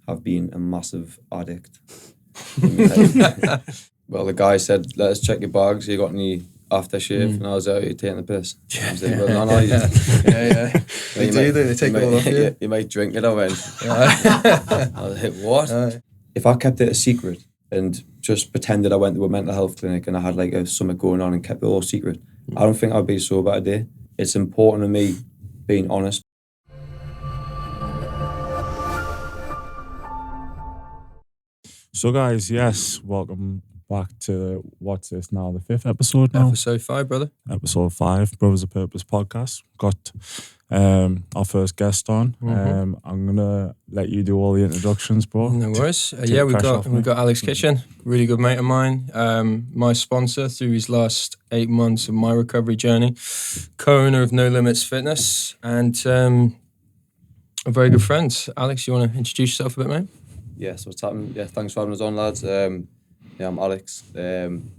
have been a massive addict. Well, the guy said, "Let us check your bags. You got any aftershave?" And I was out, "You're taking the piss." I was like, "Well, no, yeah. They take it all off you. You might drink it. I went. I was like, "What?" If I kept it a secret and just pretended I went to a mental health clinic and I had like something going on and kept it all secret, I don't think I'd be sober today. It's important to me being honest. So guys, yes, welcome back to what's this now, the 5th episode now? Episode 5, brother. Episode 5, Brothers of Purpose podcast. Got our first guest on. I'm gonna let you do all the introductions, bro. No worries. We've got Alex Kitchen, really good mate of mine. My sponsor through his last 8 months of my recovery journey, co-owner of No Limits Fitness, and a very good friend. Alex, you want to introduce yourself a bit, mate? Yeah, so what's happening? Yeah, thanks for having us on, lads. I'm Alex. I'm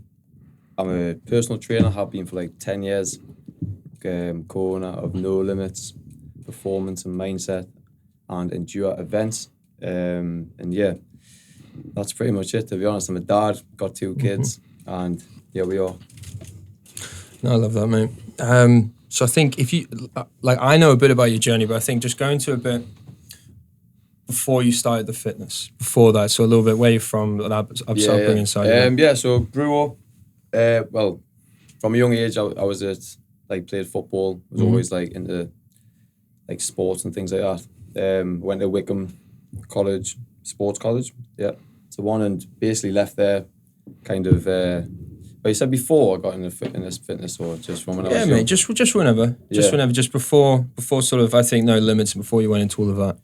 a personal trainer, have been for like 10 years. Co-owner of No Limits, performance and mindset, and endure events. And yeah, that's pretty much it, to be honest. I'm a dad, got 2 kids, and here we are. No, I love that, mate. So I think if you, I know a bit about your journey, but I think just going to a bit before you started the fitness, before that, so a little bit where you're from, upbringing side. So grew up, well, from a young age, I was played football, was always like into like sports and things like that. Went to Wickham College, sports college, it's the one, and basically left there kind of, but you said before I got into fitness, or just from when I was young? Yeah, mate, just whenever, just before sort of, I think, No Limits, and before you went into all of that.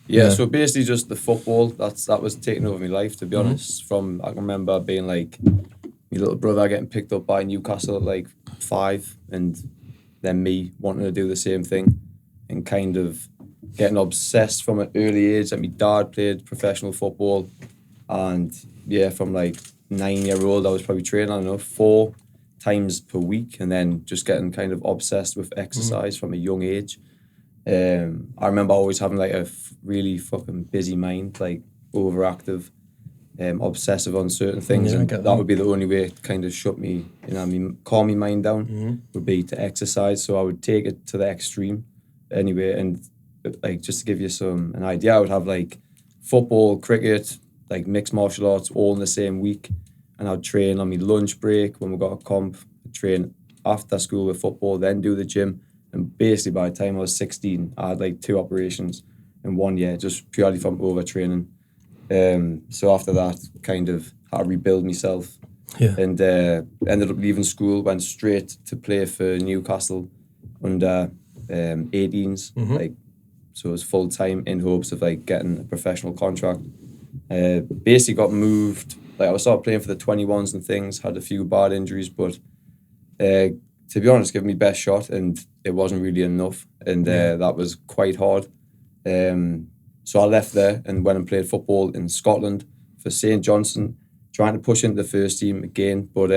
Yeah, so basically just the football, that was taking over my life, to be honest. From, I can remember being like, my little brother getting picked up by Newcastle at like 5, and then me wanting to do the same thing, and kind of getting obsessed from an early age. Like my dad played professional football, and yeah, from like 9-year-old, I was probably training, I don't know, 4 times per week, and then just getting kind of obsessed with exercise from a young age. I remember always having like a really fucking busy mind, like overactive, obsessive on certain things, and that would be the only way to kind of shut me, calm my mind down, would be to exercise. So I would take it to the extreme anyway, and like just to give you an idea, I would have like football, cricket, like mixed martial arts all in the same week, and I'd train on my lunch break when we got a comp, I'd train after school with football, then do the gym. And basically by the time I was 16, I had like 2 operations in 1 year, just purely from overtraining. So after that, kind of had to rebuild myself. And ended up leaving school, went straight to play for Newcastle under 18s. Like, so it was full time in hopes of like getting a professional contract. Basically got moved. Like I started playing for the 21s and things, had a few bad injuries, but to be honest, gave me best shot, and it wasn't really enough, and that was quite hard. So I left there and went and played football in Scotland for St Johnstone, trying to push into the first team again, but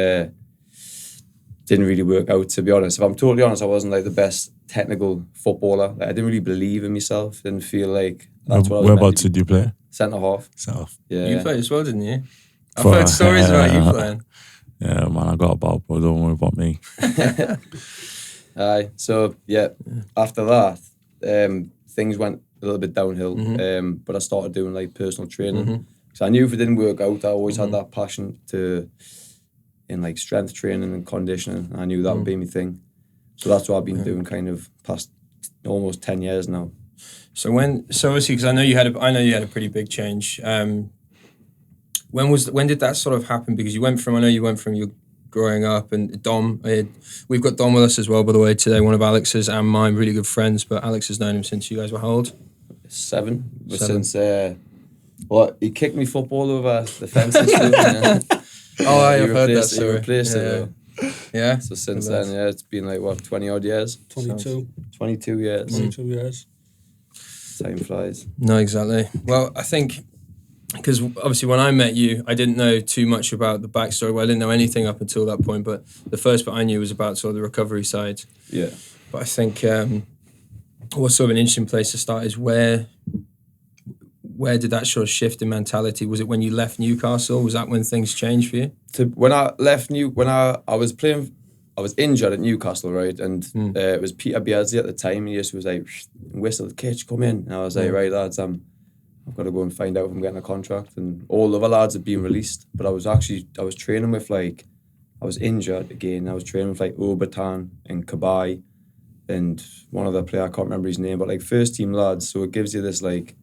didn't really work out, to be honest. If I'm totally honest, I wasn't like the best technical footballer. Like, I didn't really believe in myself, didn't feel like that's what I was Whereabouts did you play? Centre half. Yeah. You played as well, didn't you? I've heard stories about you playing. Yeah, man, I got about, but don't worry about me. So, after that, things went a little bit downhill, but I started doing like personal training. So I knew if it didn't work out, I always had that passion in like strength training and conditioning. I knew that would be my thing. So that's what I've been doing kind of past almost 10 years now. So obviously, because I know you had a pretty big change. When did that sort of happen? Because you went from your growing up, and Dom, we've got Dom with us as well, by the way, today, one of Alex's and mine, really good friends, but Alex has known him since you guys were how old? 7. Since, he kicked me football over the fence in school. I've heard that story. He replaced it though. Yeah. So since then, it's been like, 20 odd years? 22. 22 years. 22 years. Time flies. No, exactly. Well, I think, because obviously when I met you, I didn't know too much about the backstory. Well, I didn't know anything up until that point, but the first bit I knew was about sort of the recovery side. Yeah. But I think what's sort of an interesting place to start is where where did that sort of shift in mentality? Was it when you left Newcastle? Was that when things changed for you? When I left I was playing, I was injured at Newcastle, right? And it was Peter Beardsley at the time. He just was like, whistle, Kitch, come in. And I was like, right, lads, I've got to go and find out if I'm getting a contract. And all the other lads had been released. But I was training with like, I was injured again. I was training with like Obertan and Kabai and one other player, I can't remember his name, but like first team lads. So it gives you this like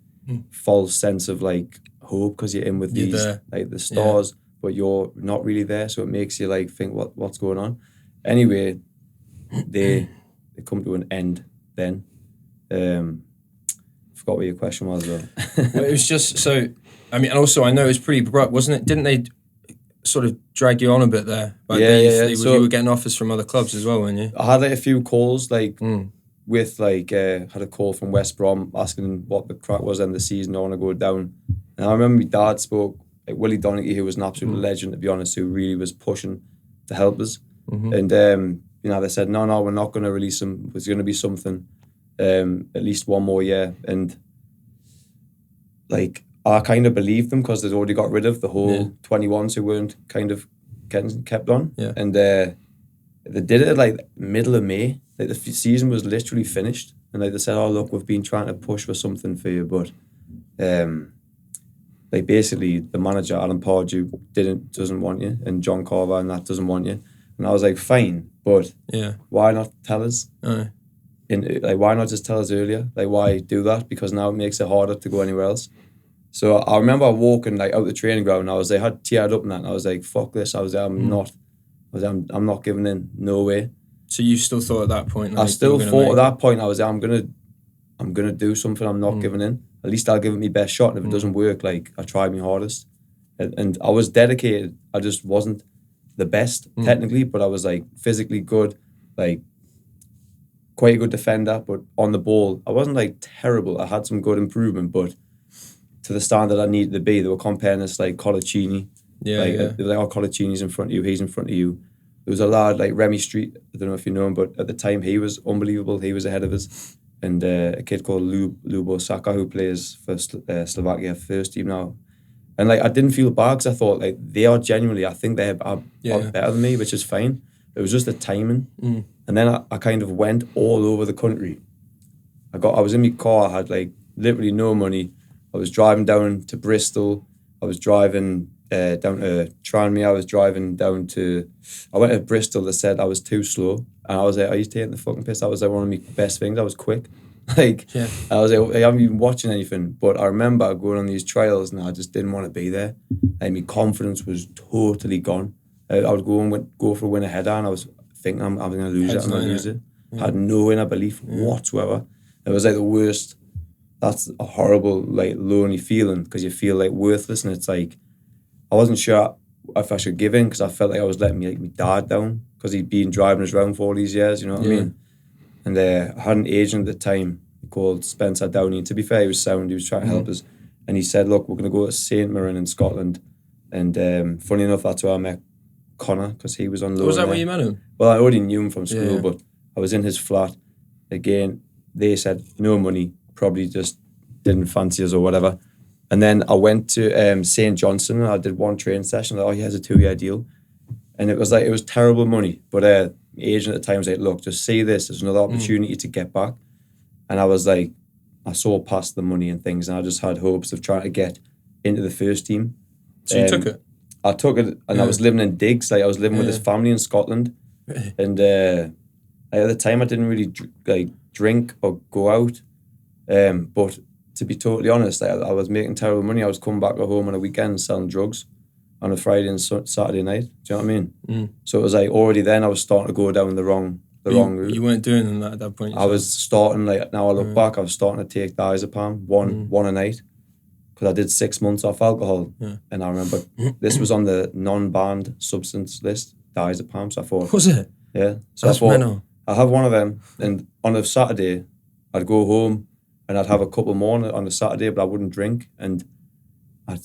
false sense of like hope because you're in with these like the stars, but you're not really there. So it makes you like think what's going on. Anyway, they come to an end then. Forgot what your question was though. Well, it was just so. I mean, and also I know it was pretty abrupt, wasn't it? Didn't they sort of drag you on a bit there? Like So you were getting offers from other clubs as well, weren't you? I had like a few calls, like with like had a call from West Brom asking what the crack was in the season. I want to go down, and I remember my dad spoke like Willie Donaghy, who was an absolute legend to be honest, who really was pushing to help us. And they said no, we're not going to release him. There's going to be something, at least one more year, and like. I kind of believed them because they'd already got rid of the whole 21s who weren't kind of getting kept on. Yeah. And they did it like middle of May. Like the season was literally finished. And like they said, oh, look, we've been trying to push for something for you. But like basically the manager, Alan Pardew, doesn't want you. And John Carver and that doesn't want you. And I was like, fine, but why not tell us? Like, why not just tell us earlier? Like, why do that? Because now it makes it harder to go anywhere else. So I remember walking like out the training ground and I was like, I had teared up and that and I was like, fuck this. I was like, I'm not giving in, no way. So you still thought at that point? Like, I still thought at that point, I was like, I'm gonna do something, I'm not giving in. At least I'll give it my best shot. And if it doesn't work, like I tried my hardest. And I was dedicated. I just wasn't the best technically, but I was like physically good, like quite a good defender, but on the ball, I wasn't like terrible. I had some good improvement, but to the standard I needed to be. They were comparing us like Colaccini. They were like, oh, Colaccini's in front of you, he's in front of you. There was a lad like Remy Street, I don't know if you know him, but at the time he was unbelievable. He was ahead of us. And a kid called Lubo Saka who plays for Slovakia first team now. And like I didn't feel bad because I thought like they are genuinely, I think they are better than me, which is fine. It was just the timing. And then I kind of went all over the country. I was in my car, I had like literally no money. I was driving down to Bristol. I was driving down to Tranmere. I went to Bristol. They said I was too slow. And I was like, are you taking the fucking piss? That was like one of my best things. I was quick. I was like, I haven't even watching anything. But I remember going on these trials and I just didn't want to be there. And my confidence was totally gone. I would go for a winner header and I was thinking I'm going to lose it. I'm going to lose it. I had no inner belief whatsoever. It was like the worst. That's a horrible, like, lonely feeling because you feel like worthless, and it's like I wasn't sure if I should give in because I felt like I was letting my dad down because he'd been driving us around for all these years, you know what I mean? And I had an agent at the time called Spencer Downey, and to be fair, he was sound, he was trying to help us, and he said, look, we're going to go to St Mirren in Scotland, and funny enough, that's where I met Connor because he was on loan. Was that where you met him? Well, I already knew him from school, but I was in his flat. Again, they said no money, probably just didn't fancy us or whatever. And then I went to St Johnson and I did one training session. Like, oh, he has a 2-year deal. And it was terrible money. But the agent at the time was like, look, just see this. There's another opportunity to get back. And I was like, I saw past the money and things and I just had hopes of trying to get into the first team. So you took it? I took it and I was living in digs. Like I was living with his family in Scotland. And at the time I didn't really drink or go out. But to be totally honest, I was making terrible money. I was coming back at home on a weekend selling drugs on a Friday and Saturday night. Do you know what I mean? So it was like already then I was starting to go down the wrong route. You weren't doing that at that point? I was starting, like now I look back, I was starting to take diazepam, one a night, because I did 6 months off alcohol. And I remember this was on the non-banned substance list, diazepam. So I thought... Was it? Yeah. So that's mental. I have one of them, and on a Saturday, I'd go home and I'd have a couple more on a Saturday, but I wouldn't drink. And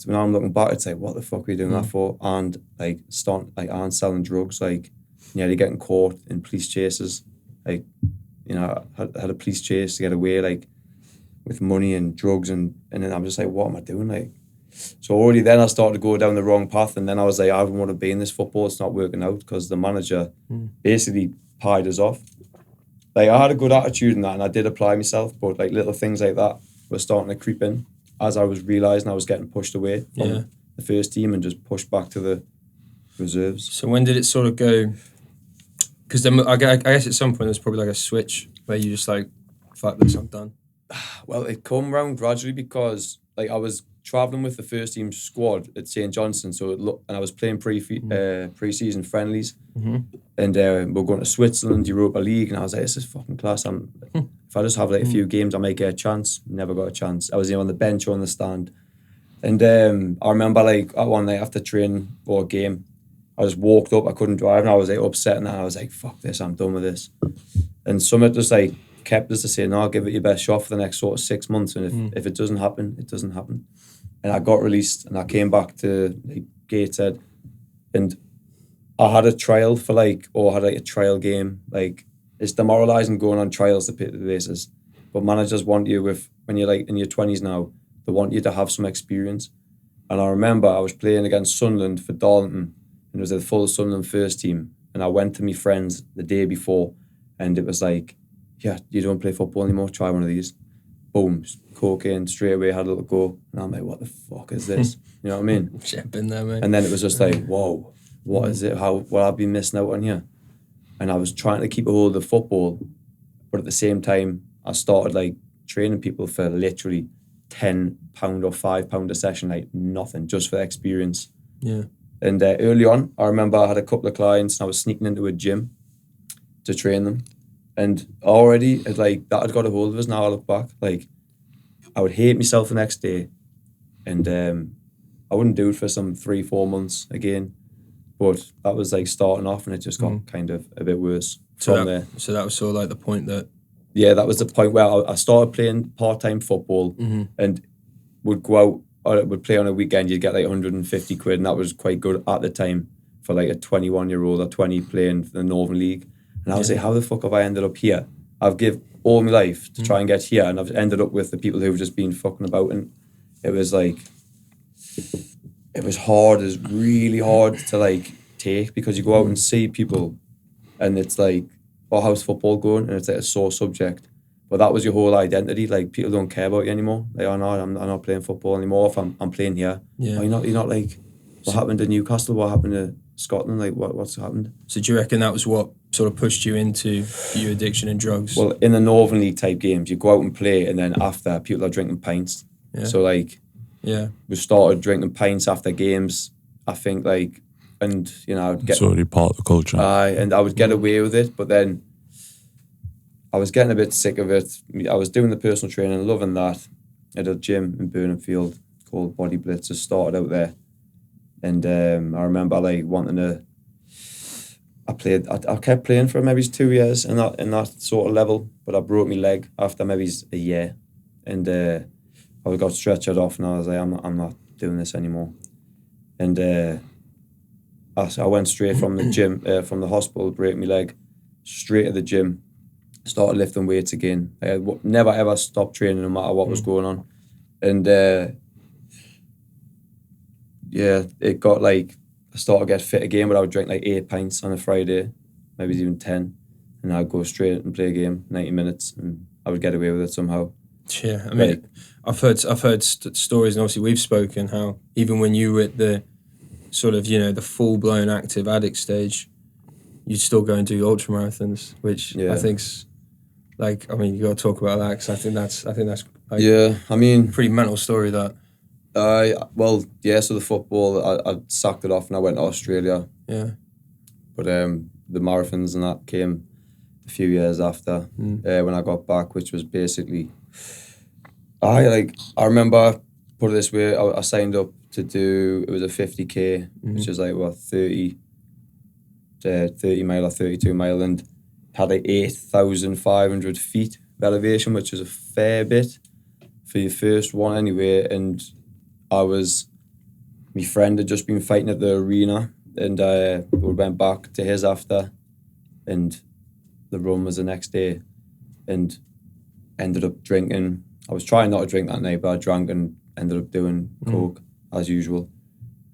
when I'm looking back, I'd say, what the fuck are you doing that for? And like, and selling drugs, like, nearly getting caught in police chases. Like, you know, I had a police chase to get away. Like, with money and drugs, and then I'm just like, what am I doing? Like, so already then I started to go down the wrong path, and then I was like, I don't want to be in this football. It's not working out because the manager basically pied us off. Like, I had a good attitude in that, and I did apply myself, but like little things like that were starting to creep in as I was realising I was getting pushed away from the first team and just pushed back to the reserves. So when did it sort of go? Because then I guess at some point there's probably like a switch where you just like, fuck this, I'm done. Well, it come round gradually because like I was travelling with the first team squad at St Johnstone, and I was playing pre-season friendlies, and we're going to Switzerland, Europa League, and I was like, this is fucking class. If I just have like a few games, I might get a chance. Never got a chance. I was on the bench or on the stand, and I remember like one night after training or a game, I just walked up, I couldn't drive, and I was like upset, and I was like, fuck this, I'm done with this. And Summit just like kept us to say, no, give it your best shot for the next sort of 6 months, and if it doesn't happen, it doesn't happen. And I got released, and I came back to like, Gateshead, and I had a trial for a trial game. Like, it's demoralising going on trials to pick the bases, but managers want you when you're like in your 20s now, they want you to have some experience. And I remember I was playing against Sunderland for Darlington, and it was a full Sunderland first team, and I went to my friends the day before, and it was like, yeah, you don't play football anymore, try one of these. Boom, cocaine, straight away, had a little go. And I'm like, what the fuck is this? You know what I mean? Yeah, been there, mate. And then it was just like, whoa, what is it? What I've been missing out on here? And I was trying to keep a hold of the football, but at the same time, I started like training people for literally £10 or £5 a session, like nothing, just for experience. Yeah. And early on, I remember I had a couple of clients and I was sneaking into a gym to train them. And already, that had got a hold of us. Now I look back, like, I would hate myself the next day. And I wouldn't do it for some 3-4 months again. But that was like starting off, and it just got kind of a bit worse from there. So that was sort of like the point that... Yeah, that was the point where I started playing part-time football and would go out, or would play on a weekend, you'd get like 150 quid, and that was quite good at the time for like a 21-year-old or 20 playing for the Northern League. And I was like, how the fuck have I ended up here? I've give all my life to try and get here, and I've ended up with the people who've just been fucking about. And it was like, it was hard. It was really hard to like take, because you go out and see people and it's like, oh, how's football going? And it's like a sore subject. But that was your whole identity. Like, people don't care about you anymore. Like, oh no, I'm not playing football anymore if I'm playing here. Yeah. Oh, you're not like, what happened to Newcastle? What happened to Scotland? Like, what's happened? So do you reckon that was what sort of pushed you into your addiction and drugs? Well, in the Northern League type games, you go out and play, and then after, people are drinking pints. Yeah. So like, we started drinking pints after games, I think, like, and you know, I'd get, it's already part of the culture. and I would get away with it, but then I was getting a bit sick of it. I was doing the personal training, loving that, at a gym in Burnhamfield called Body Blitz. I started out there, and I remember like wanting to. I kept playing for maybe 2 years in that sort of level, but I broke my leg after maybe a year, and I got stretchered off, and I was like, I'm not doing this anymore, and I went straight from the gym, from the hospital, break my leg, straight to the gym, started lifting weights again. I never ever stopped training no matter what was going on, and it got like, I started to get fit again, but I would drink like 8 pints on a Friday, maybe even 10, and I'd go straight and play a game, 90 minutes, and I would get away with it somehow. Yeah, I mean, I've heard stories, and obviously we've spoken how even when you were at the sort of, you know, the full-blown active addict stage, you'd still go and do ultra marathons, which I think's like, I mean, you got to talk about that, because I think that's like, I mean, pretty mental story, that. So the football, I sacked it off and I went to Australia. Yeah. But the marathons and that came a few years after, when I got back, which was basically, I remember, put it this way, I signed up to do, it was a 50k, which is like, 30 mile or 32 mile, and had like 8,500 feet of elevation, which is a fair bit for your first one anyway. And my friend had just been fighting at the arena, and we went back to his after, and the run was the next day, and ended up drinking I was trying not to drink that night, but I drank and ended up doing coke as usual.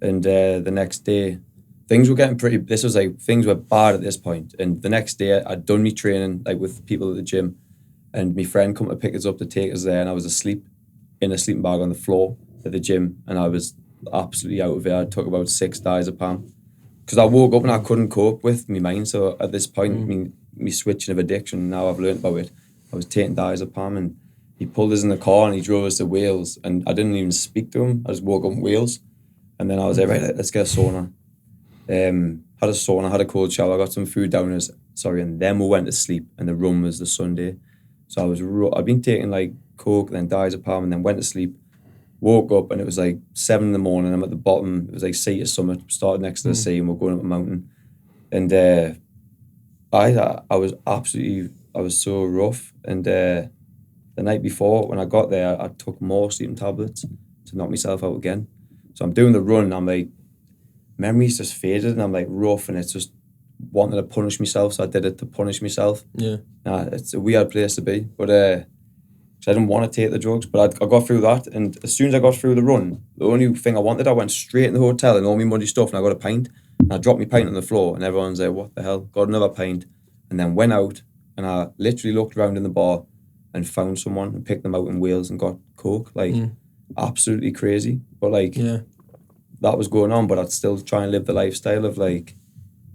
And the next day, things were getting pretty. This was like things were bad at this point. And the next day, I'd done me training like with people at the gym, and my friend come to pick us up to take us there, and I was asleep in a sleeping bag on the floor at the gym, and I was absolutely out of it. I took about 6 diazepam because I woke up and I couldn't cope with my mind. So at this point, me switching of addiction, now I've learned about it. I was taking diazepam, and he pulled us in the car and he drove us to Wales, and I didn't even speak to him. I just woke up in Wales, and then I was like, right, let's get a sauna. Had a sauna, had a cold shower, I got some food down us, and then we went to sleep, and the run was the Sunday. So I'd been taking like coke, then diazepam, and then went to sleep. Woke up and it was like 7 a.m. I'm at the bottom. It was like sea to summit, started next to the sea, and we're going up a mountain. And I was so rough. And the night before, when I got there, I took more sleeping tablets to knock myself out again. So I'm doing the run, and I'm like, memories just faded, and I'm like rough, and it's just wanting to punish myself. So I did it to punish myself. Yeah. It's a weird place to be, but I didn't want to take the drugs, but I got through that. And as soon as I got through the run, the only thing I wanted, I went straight in the hotel and all my muddy stuff, and I got a pint, and I dropped my pint on the floor, and everyone's like, what the hell? Got another pint, and then went out, and I literally looked around in the bar and found someone and picked them out in Wales and got coke. Like, absolutely crazy. But like, that was going on, but I'd still try and live the lifestyle of like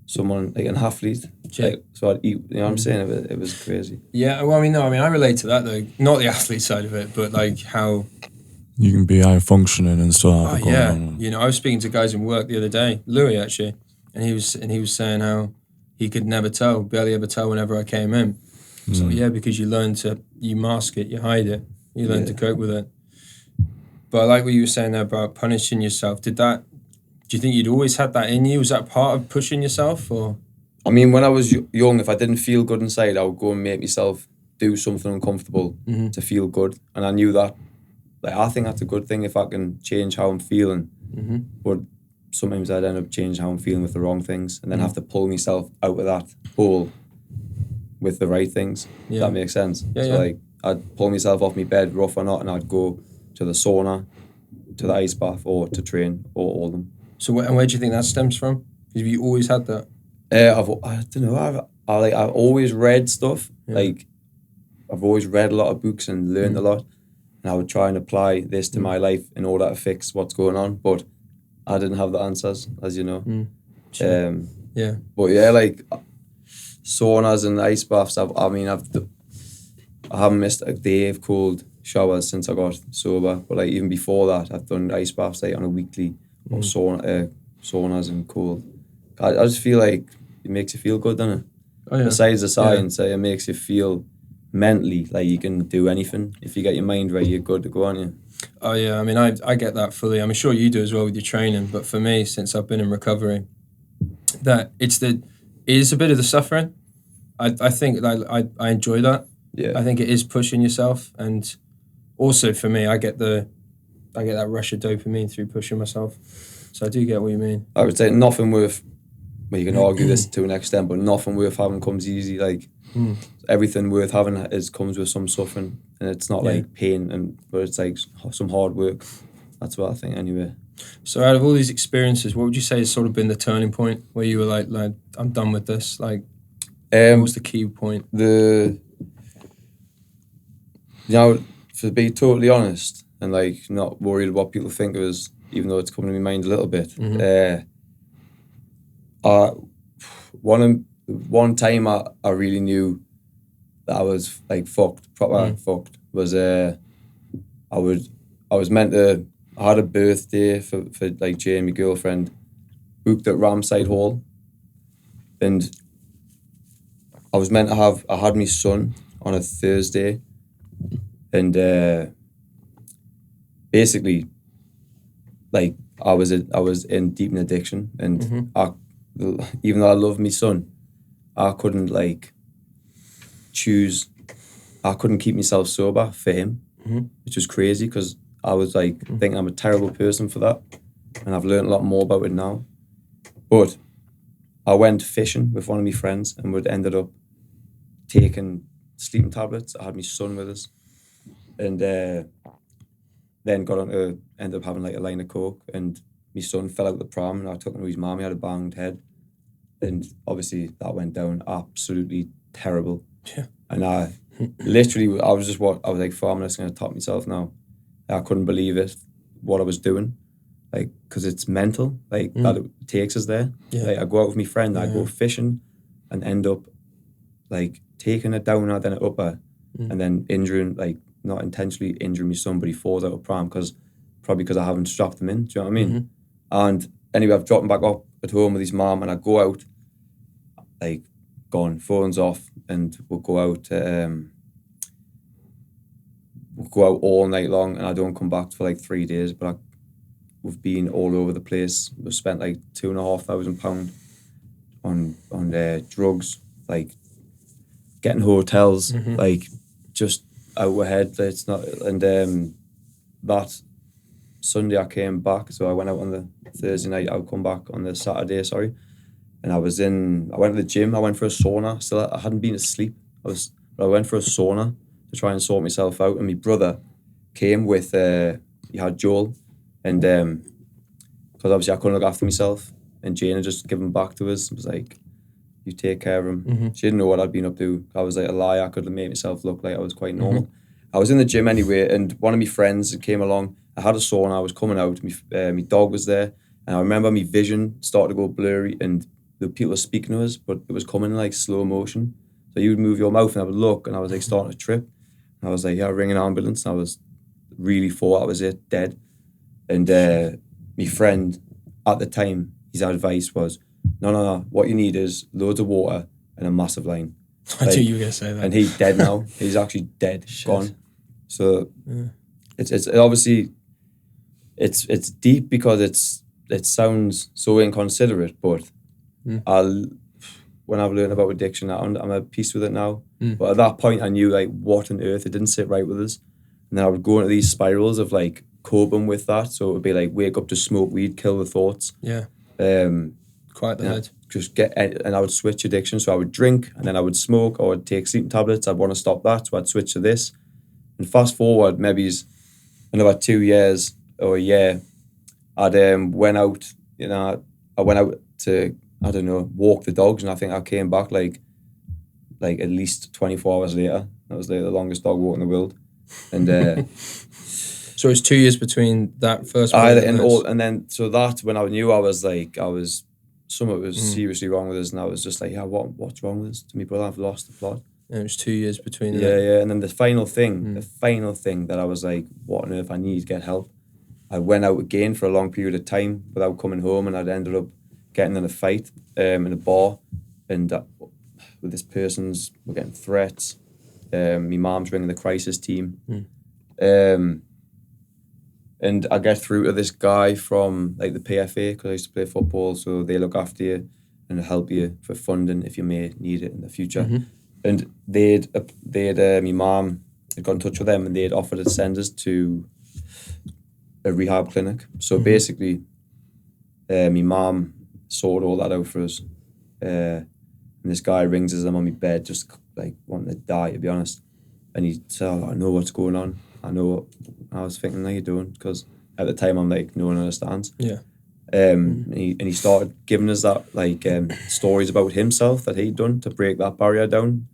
someone, like an athlete. Like, so I'd eat, you know what I'm saying? It was crazy. Yeah, well, I relate to that though. Not the athlete side of it, but like how you can be high functioning and stuff. Oh yeah, I was speaking to guys in work the other day, Louis actually, and he was saying how he could barely ever tell whenever I came in. So yeah, because you mask it, you hide it, you learn to cope with it. But I like what you were saying there about punishing yourself. Do you think you'd always had that in you? Was that part of pushing yourself, or? I mean, when I was young, if I didn't feel good inside, I would go and make myself do something uncomfortable to feel good. And I knew that, like, I think that's a good thing if I can change how I'm feeling. But sometimes I'd end up changing how I'm feeling with the wrong things, and then have to pull myself out of that hole with the right things. If that makes sense. Like, I'd pull myself off my bed, rough or not, and I'd go to the sauna, to the ice bath, or to train, or all of them. So where do you think that stems from? Have you always had that? I don't know. I've always read stuff. Like, I've always read a lot of books and learned a lot, and I would try and apply this to my life in order to fix what's going on. But I didn't have the answers, as you know. But yeah, like saunas and ice baths. I haven't missed a day of cold showers since I got sober. But like even before that, I've done ice baths like on a weekly, or saunas and cold. I just feel like it makes you feel good, doesn't it? Oh, yeah. Besides the science, it makes you feel mentally like you can do anything. If you get your mind right, you're good to go, aren't you? Oh yeah, I mean, I get that fully. I'm sure you do as well with your training. But for me, since I've been in recovery, that it is a bit of the suffering. I think that I enjoy that. Yeah. I think it is pushing yourself, and also for me, I get that rush of dopamine through pushing myself. So I do get what you mean. I would say nothing worth. Well, you can argue this to an extent, but nothing worth having comes easy. Like everything worth having comes with some suffering, and it's not like pain, but it's like some hard work. That's what I think, anyway. So, out of all these experiences, what would you say has sort of been the turning point where you were like I'm done with this? Like, what was the key point? To be totally honest, and like not worried what people think of us, even though it's coming to my mind a little bit. One time I really knew that I was like proper fucked, was I had a birthday for like Jane, my girlfriend, booked at Ramside Hall, and I had my son on a Thursday, and basically like I was in deep in addiction, and even though I love my son, I couldn't like choose. I couldn't keep myself sober for him, which was crazy because I was like thinking I'm a terrible person for that, and I've learned a lot more about it now. But I went fishing with one of my friends, and we'd ended up taking sleeping tablets. I had my son with us, and then got on to end up having like a line of coke, and my son fell out the pram, and I took him to his mum. He had a banged head, and obviously that went down absolutely terrible. Yeah. And I literally, I was like, I'm just going to top myself now. I couldn't believe it, what I was doing, like, because it's mental, like that it takes us there. Yeah. Like I go out with my friend, I go fishing, and end up like taking it down then it upper, and then injuring, like not intentionally injuring my son, but he falls out of pram probably because I haven't strapped him in. Do you know what I mean? And anyway, I've dropped him back up at home with his mum, and I go out, like gone, phones off, and we'll go out. We'll go out all night long, and I don't come back for like 3 days. But we've been all over the place. We've spent like £2,500 on drugs, like getting hotels, like just out ahead. It's not, and that Sunday I came back, so I went out on the Thursday night. I'll come back on the Saturday, and I went to the gym. I went for a sauna. Still, I hadn't been asleep. But I went for a sauna to try and sort myself out. And my brother came with, he had Joel, and because obviously I couldn't look after myself, and Jane had just given back to us. It was like, you take care of him. She didn't know what I'd been up to. I was like a liar. I could have made myself look like I was quite normal. I was in the gym anyway, and one of my friends came along. I had a sauna. I was coming out. My dog was there, and I remember my vision started to go blurry, and the people were speaking to us, but it was coming in like slow motion. So you would move your mouth, and I would look, and I was like starting to trip. And I was like, yeah, ring an ambulance. And I was really thought I was dead. And my friend at the time, his advice was, no. What you need is loads of water and a massive line. I knew you were gonna say that. And he's dead now. He's actually dead, gone. So it's obviously it's deep because it sounds so inconsiderate, but when I've learned about addiction, I'm at peace with it now. But at that point, I knew like what on earth, it didn't sit right with us. And then I would go into these spirals of like coping with that. So it would be like wake up to smoke weed, kill the thoughts. Yeah. Quiet the head. Just and I would switch addiction. So I would drink, and then I would smoke, or I'd take sleeping tablets. I'd want to stop that, so I'd switch to this. And fast forward, maybe another 2 years or a year, I'd went out. I went out to, I don't know, walk the dogs, and I think I came back like at least 24 hours later. That was like the longest dog walk in the world. And so it's 2 years between that first one and then so that when I knew I was something was seriously wrong with us, and I was just like, yeah, what's wrong with us? To me, brother, I've lost the plot. And it was 2 years between Yeah. And then the final thing that I was like, what on earth, I need to get help. I went out again for a long period of time without coming home, and I'd ended up getting in a fight in a bar, and with this we're getting threats. My mom's ringing the crisis team. And I get through to this guy from like the PFA, because I used to play football, so they look after you and help you for funding if you may need it in the future. And my mom had got in touch with them, and they'd offered to send us to a rehab clinic. So basically, my mom sorted all that out for us. And this guy rings us. I'm on my bed, just like wanting to die, to be honest. And he said, I know what's going on. I know. I was thinking, how you doing? Because at the time I'm like, no one understands. Yeah. And he started giving us that like stories about himself that he'd done to break that barrier down.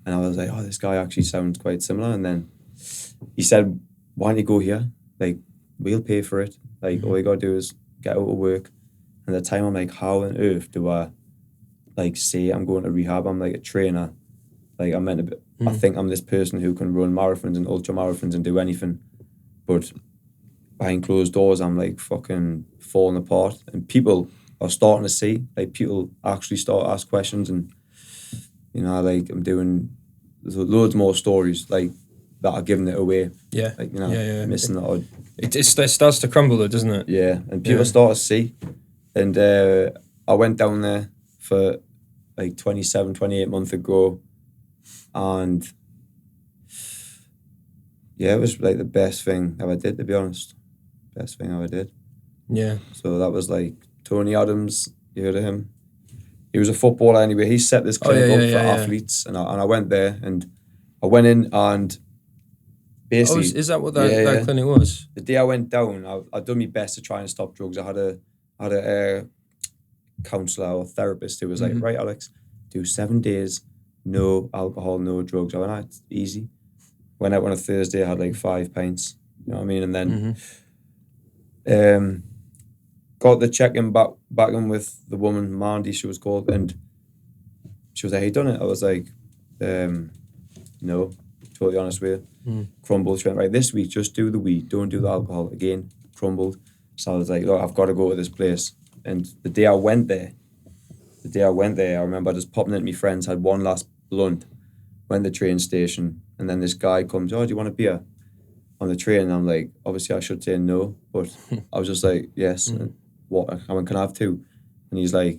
And I was like, oh, this guy actually sounds quite similar. And then he said, why don't you go here? Like, we'll pay for it. Like, all you gotta do is get out of work. And at the time I'm like, how on earth do I like say I'm going to rehab? I'm like a trainer. Like I'm meant to be, I think I'm this person who can run marathons and ultra marathons and do anything. But behind closed doors, I'm like fucking falling apart. And people are starting to see, like people actually start to ask questions, and like I'm doing, there's loads more stories like that are giving it away. Yeah. Like, missing that. It starts to crumble though, doesn't it? Yeah. And people start to see. And I went down there for like 28 months ago. And yeah, it was like the best thing I ever did, to be honest. Best thing I ever did. Yeah. So that was like Tony Adams, you heard of him? He was a footballer anyway. He set this clinic up for athletes. And I went there, and I went in, and basically, is that what that clinic was? The day I went down, I'd done my best to try and stop drugs. I had a counsellor or therapist who was like, right, Alex, do 7 days, no alcohol, no drugs. I went, it's easy. Went out on a Thursday, I had like 5 pints, you know what I mean? And then got the check-in back in with the woman, Mandy, she was called, and she was like, hey, done it? I was like, no, totally honest with you. Crumbled. She went, right, this week, just do the weed, don't do the alcohol. Again, crumbled. So I was like, look, I've got to go to this place. And the day I went there, I remember just popping into my friends, had one last blunt, went to the train station, and then this guy comes, oh, do you want a beer? On the train, and I'm like, obviously I should say no, but I was just like, yes. And what? I mean, can I have 2? And he's like,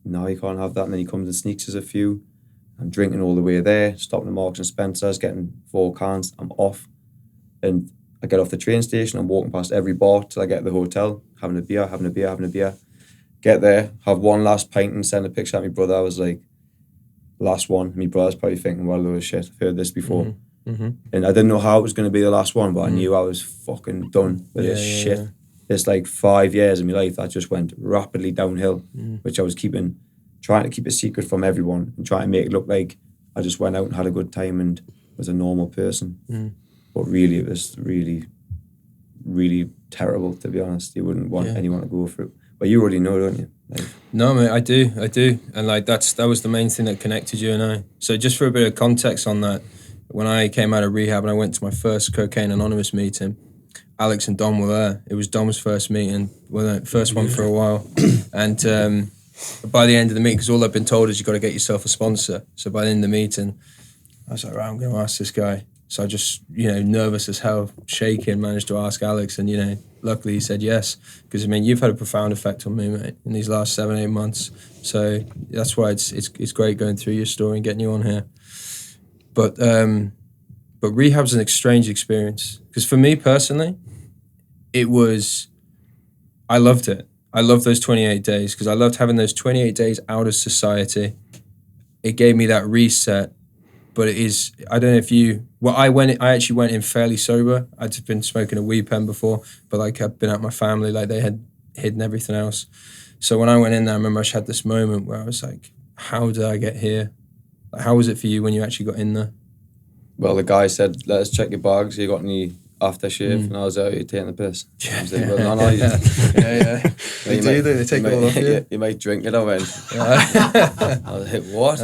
no, you can't have that. And then he comes and sneaks us a few. I'm drinking all the way there, stopping at Marks and Spencer's, getting 4 cans. I'm off. And I get off the train station. I'm walking past every bar till I get to the hotel, having a beer. Get there, have one last pint and send a picture at my brother. I was like, last one. My brother's probably thinking, well, load of shit. I've heard this before. And I didn't know how it was going to be the last one, but I knew I was fucking done with this shit. Yeah. It's like 5 years of my life that just went rapidly downhill, which I was trying to keep a secret from everyone and trying to make it look like I just went out and had a good time and was a normal person. But really, it was really, really terrible, to be honest. You wouldn't want anyone to go through. But you already know, don't you? Like, no, mate, I do. And like that was the main thing that connected you and I. So just for a bit of context on that, when I came out of rehab and I went to my first Cocaine Anonymous meeting, Alex and Dom were there. It was Dom's first meeting, first one for a while. And by the end of the meeting, because all I've been told is you've got to get yourself a sponsor. So by the end of the meeting, I was like, right, I'm going to ask this guy. So I just, nervous as hell, shaking, managed to ask Alex. And, luckily he said yes. Because, you've had a profound effect on me, mate, in these last 7-8 months. So that's why it's great going through your story and getting you on here. But rehab's an strange experience. Because for me personally, I loved it. I loved those 28 days because I loved having those 28 days out of society. It gave me that reset. But it is, I don't know if I actually went in fairly sober. I'd been smoking a weed pen before, but like I'd been at my family, like they had hidden everything else. So when I went in there, I remember I just had this moment where I was like, how did I get here? Like, how was it for you when you actually got in there? Well, the guy said, let us check your bags. You got any aftershave? And I was out, you're taking the piss. I was like, well, no, They take it all off you. You might drink it, I went. I was like, what?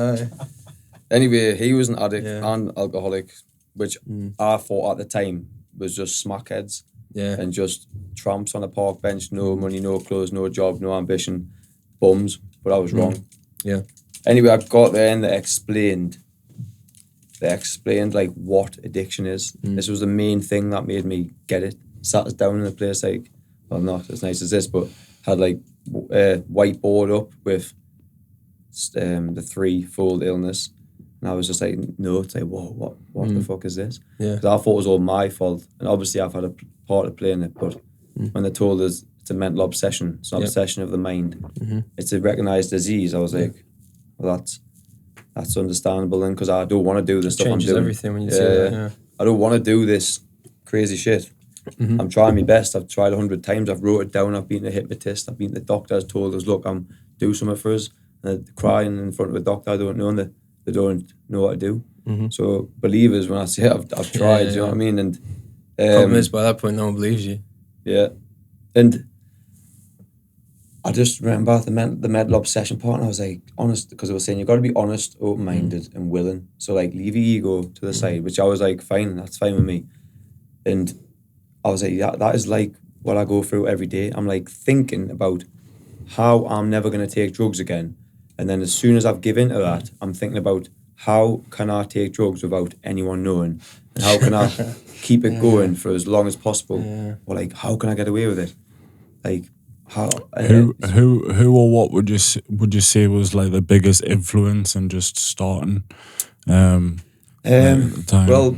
Anyway, he was an addict and alcoholic, which I thought at the time was just smackheads and just tramps on a park bench, no money, no clothes, no job, no ambition, bums. But I was wrong. Yeah. Anyway, I got there and they explained like what addiction is. This was the main thing that made me get it. Sat us down in a place like, well, not as nice as this, but had like a whiteboard up with the 3-fold illness. And I was just like, no, it's like, whoa, what the fuck is this? Yeah. Because I thought it was all my fault. And obviously I've had a part to play in it, but when they told us it's a mental obsession, it's an obsession of the mind, it's a recognised disease, I was like, well, that's understandable then, because I don't want to do the stuff I'm doing. It changes everything when you see that, yeah. I don't want to do this crazy shit. I'm trying my best. I've tried 100 times. I've wrote it down. I've been a hypnotist. I've been the doctor has told us, look, I'm do something for us. And crying in front of a doctor I don't know, and they don't know what to do. So believers, when I say I've tried, you know what I mean? And problem is, by that point, no one believes you. Yeah. And I just remember the mental obsession part, and I was like, honest, because I was saying, you've got to be honest, open-minded, and willing. So, like, leave your ego to the side, which I was like, fine, that's fine with me. And I was like, that is like what I go through every day. I'm like thinking about how I'm never going to take drugs again. And then as soon as I've given to that, I'm thinking about how can I take drugs without anyone knowing? And how can I keep it going for as long as possible? Yeah. Or like, how can I get away with it? Like, how? Who or what would you say was like the biggest influence in just starting? Well,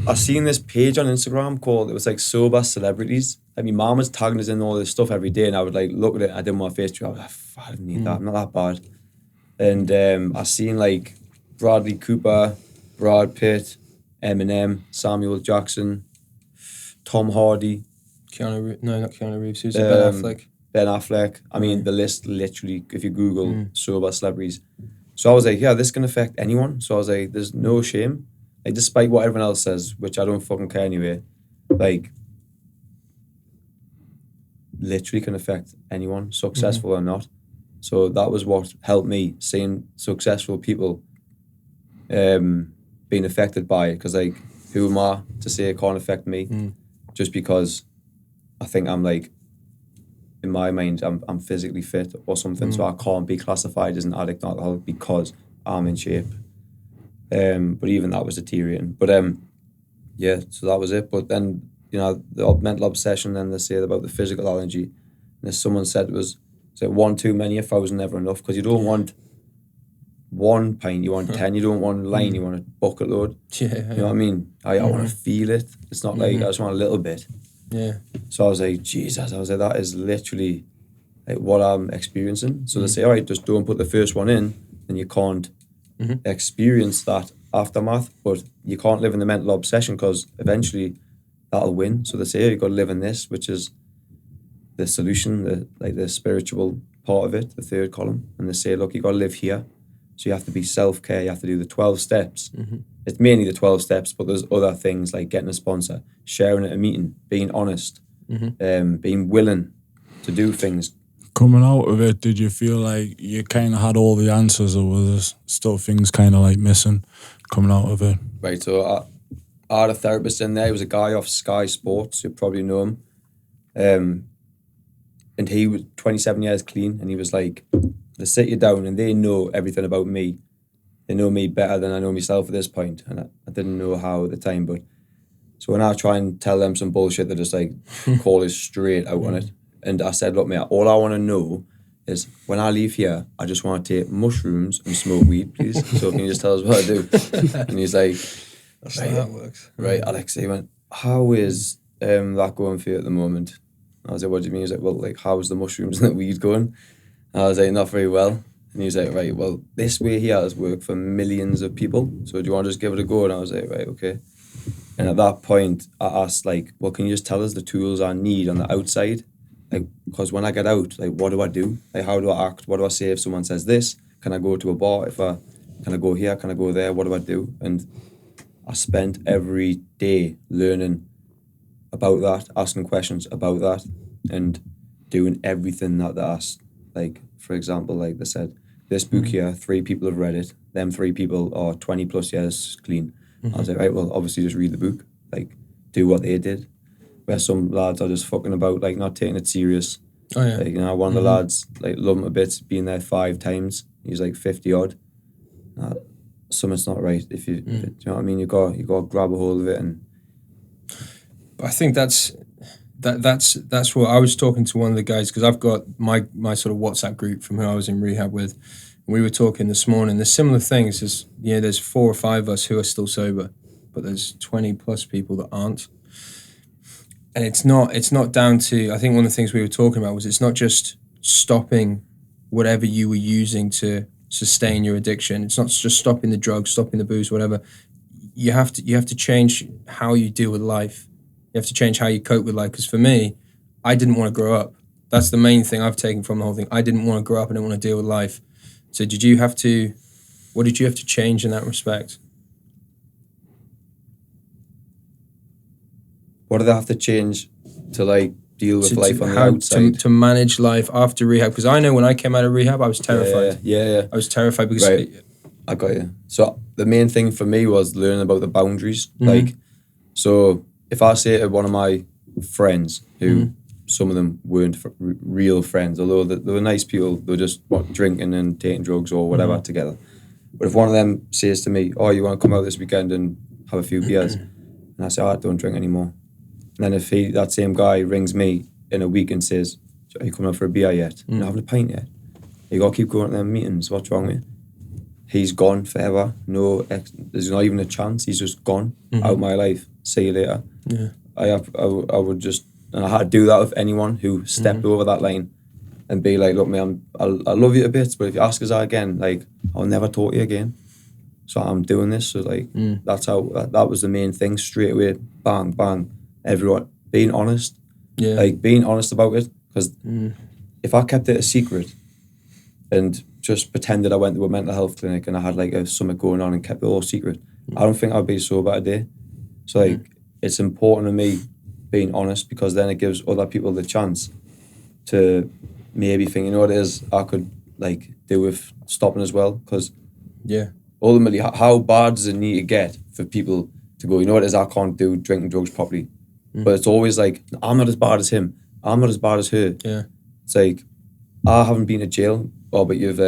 I seen this page on Instagram called, it was like Sober Celebrities. Like my mom was tagging us in all this stuff every day, and I would like look at it. I didn't want to face it. I was like, I don't need that. I'm not that bad. And I seen like Bradley Cooper, Brad Pitt, Eminem, Samuel Jackson, Tom Hardy. Not Keanu Reeves. Who's Ben Affleck? Ben Affleck. I mean, the list literally, if you Google sober celebrities. So I was like, yeah, this can affect anyone. So I was like, there's no shame. Like, despite what everyone else says, which I don't fucking care anyway, like, literally can affect anyone, successful or not. So that was what helped me, seeing successful people being affected by it. Because, like, who am I to say it can't affect me? Just because I think I'm, like, in my mind, I'm physically fit or something, so I can't be classified as an addict or alcoholic because I'm in shape. But even that was deteriorating. But yeah, so that was it. But then, you know, the mental obsession, then they say about the physical allergy. And as someone said, it was one too many, 1,000 never enough, because you don't want 1 pint, you want 10, you don't want a line, you want a bucket load. You know what I mean? I want to feel it. It's not like I just want a little bit. Yeah. So I was like, Jesus, I was like, that is literally like what I'm experiencing. So they say, all right, just don't put the first one in, and you can't experience that aftermath, but you can't live in the mental obsession because eventually that'll win. So they say, you've got to live in this, which is the solution, the spiritual part of it, the third column. And they say, look, you've got to live here. So you have to be self-care, you have to do the 12 steps. It's mainly the 12 steps, but there's other things like getting a sponsor, sharing at a meeting, being honest, being willing to do things. Coming out of it, did you feel like you kind of had all the answers, or was there still things kind of like missing coming out of it? Right, so I had a therapist in there. He was a guy off Sky Sports, you probably know him. And he was 27 years clean, and he was like, they sit you down and they know everything about me. They know me better than I know myself at this point, and I didn't know how at the time. But so when I try and tell them some bullshit, they just like call it straight out on it. And I said, look, mate, all I want to know is when I leave here, I just want to take mushrooms and smoke weed, please. So can you just tell us what I do? And he's like, that's how that works. Right, Alex. He went, how is that going for you at the moment? I was like, what do you mean? He's like, well, like, how's the mushrooms and the weed going? And I was like, not very well. And he was like, right, well, this way here has worked for millions of people. So do you want to just give it a go? And I was like, right, okay. And at that point, I asked, like, well, can you just tell us the tools I need on the outside? Like, because when I get out, like, what do I do? Like, how do I act? What do I say if someone says this? Can I go to a bar? Can I go here? Can I go there? What do I do? And I spent every day learning about that, asking questions about that, and doing everything that they asked. Like, for example, like they said, this book here, 3 people have read it. Them 3 people are 20 plus years clean. I was like, right, well, obviously just read the book. Like, do what they did. Where some lads are just fucking about, like, not taking it serious. Oh, yeah. Like, you know, one of the lads, like, love him a bit, been there 5 times. He's like 50 odd. Something's not right. If you, do you know what I mean? You got to grab a hold of it. And I think that's what I was talking to one of the guys, because I've got my sort of WhatsApp group from who I was in rehab with. And we were talking this morning. There's similar things. There's 4 or 5 of us who are still sober, but there's 20 plus people that aren't. And it's not down to, I think one of the things we were talking about was it's not just stopping whatever you were using to sustain your addiction. It's not just stopping the drugs, stopping the booze, whatever. You have to change how you deal with life. You have to change how you cope with life. Because for me, I didn't want to grow up. That's the main thing I've taken from the whole thing. I didn't want to grow up. I didn't want to deal with life. So what did you have to change in that respect? what do they have to change to, like, deal with life on the outside? To manage life after rehab? Because I know when I came out of rehab, I was terrified. Yeah. I was terrified because... Right. I got you. So the main thing for me was learning about the boundaries. Like, so if I say to one of my friends who some of them weren't real friends, although they were nice people, they were just drinking and taking drugs or whatever together. But if one of them says to me, oh, you want to come out this weekend and have a few beers? And I say, oh, I don't drink anymore. And then if that same guy rings me in a week and says, are you coming out for a beer yet? You're not having a pint yet? You got to keep going to them meetings. What's wrong with you? He's gone forever. There's not even a chance. He's just gone out of my life. See you later. Yeah. I would just, and I had to do that with anyone who stepped over that line and be like, look, man, I love you a bit, but if you ask us that again, like, I'll never talk to you again. So I'm doing this. So, like, that's how, that was the main thing. Straight away, bang, bang, everyone being honest. Yeah. Like being honest about it. Because if I kept it a secret and just pretended I went to a mental health clinic and I had like something going on and kept it all secret, I don't think I'd be sober today. So like it's important to me being honest, because then it gives other people the chance to maybe think, you know what it is, I could like do with stopping as well. Because ultimately, how bad does it need to get for people to go, you know what it is, I can't do drinking drugs properly. But it's always like, I'm not as bad as him, I'm not as bad as her. Yeah. It's like, I haven't been to jail, but you've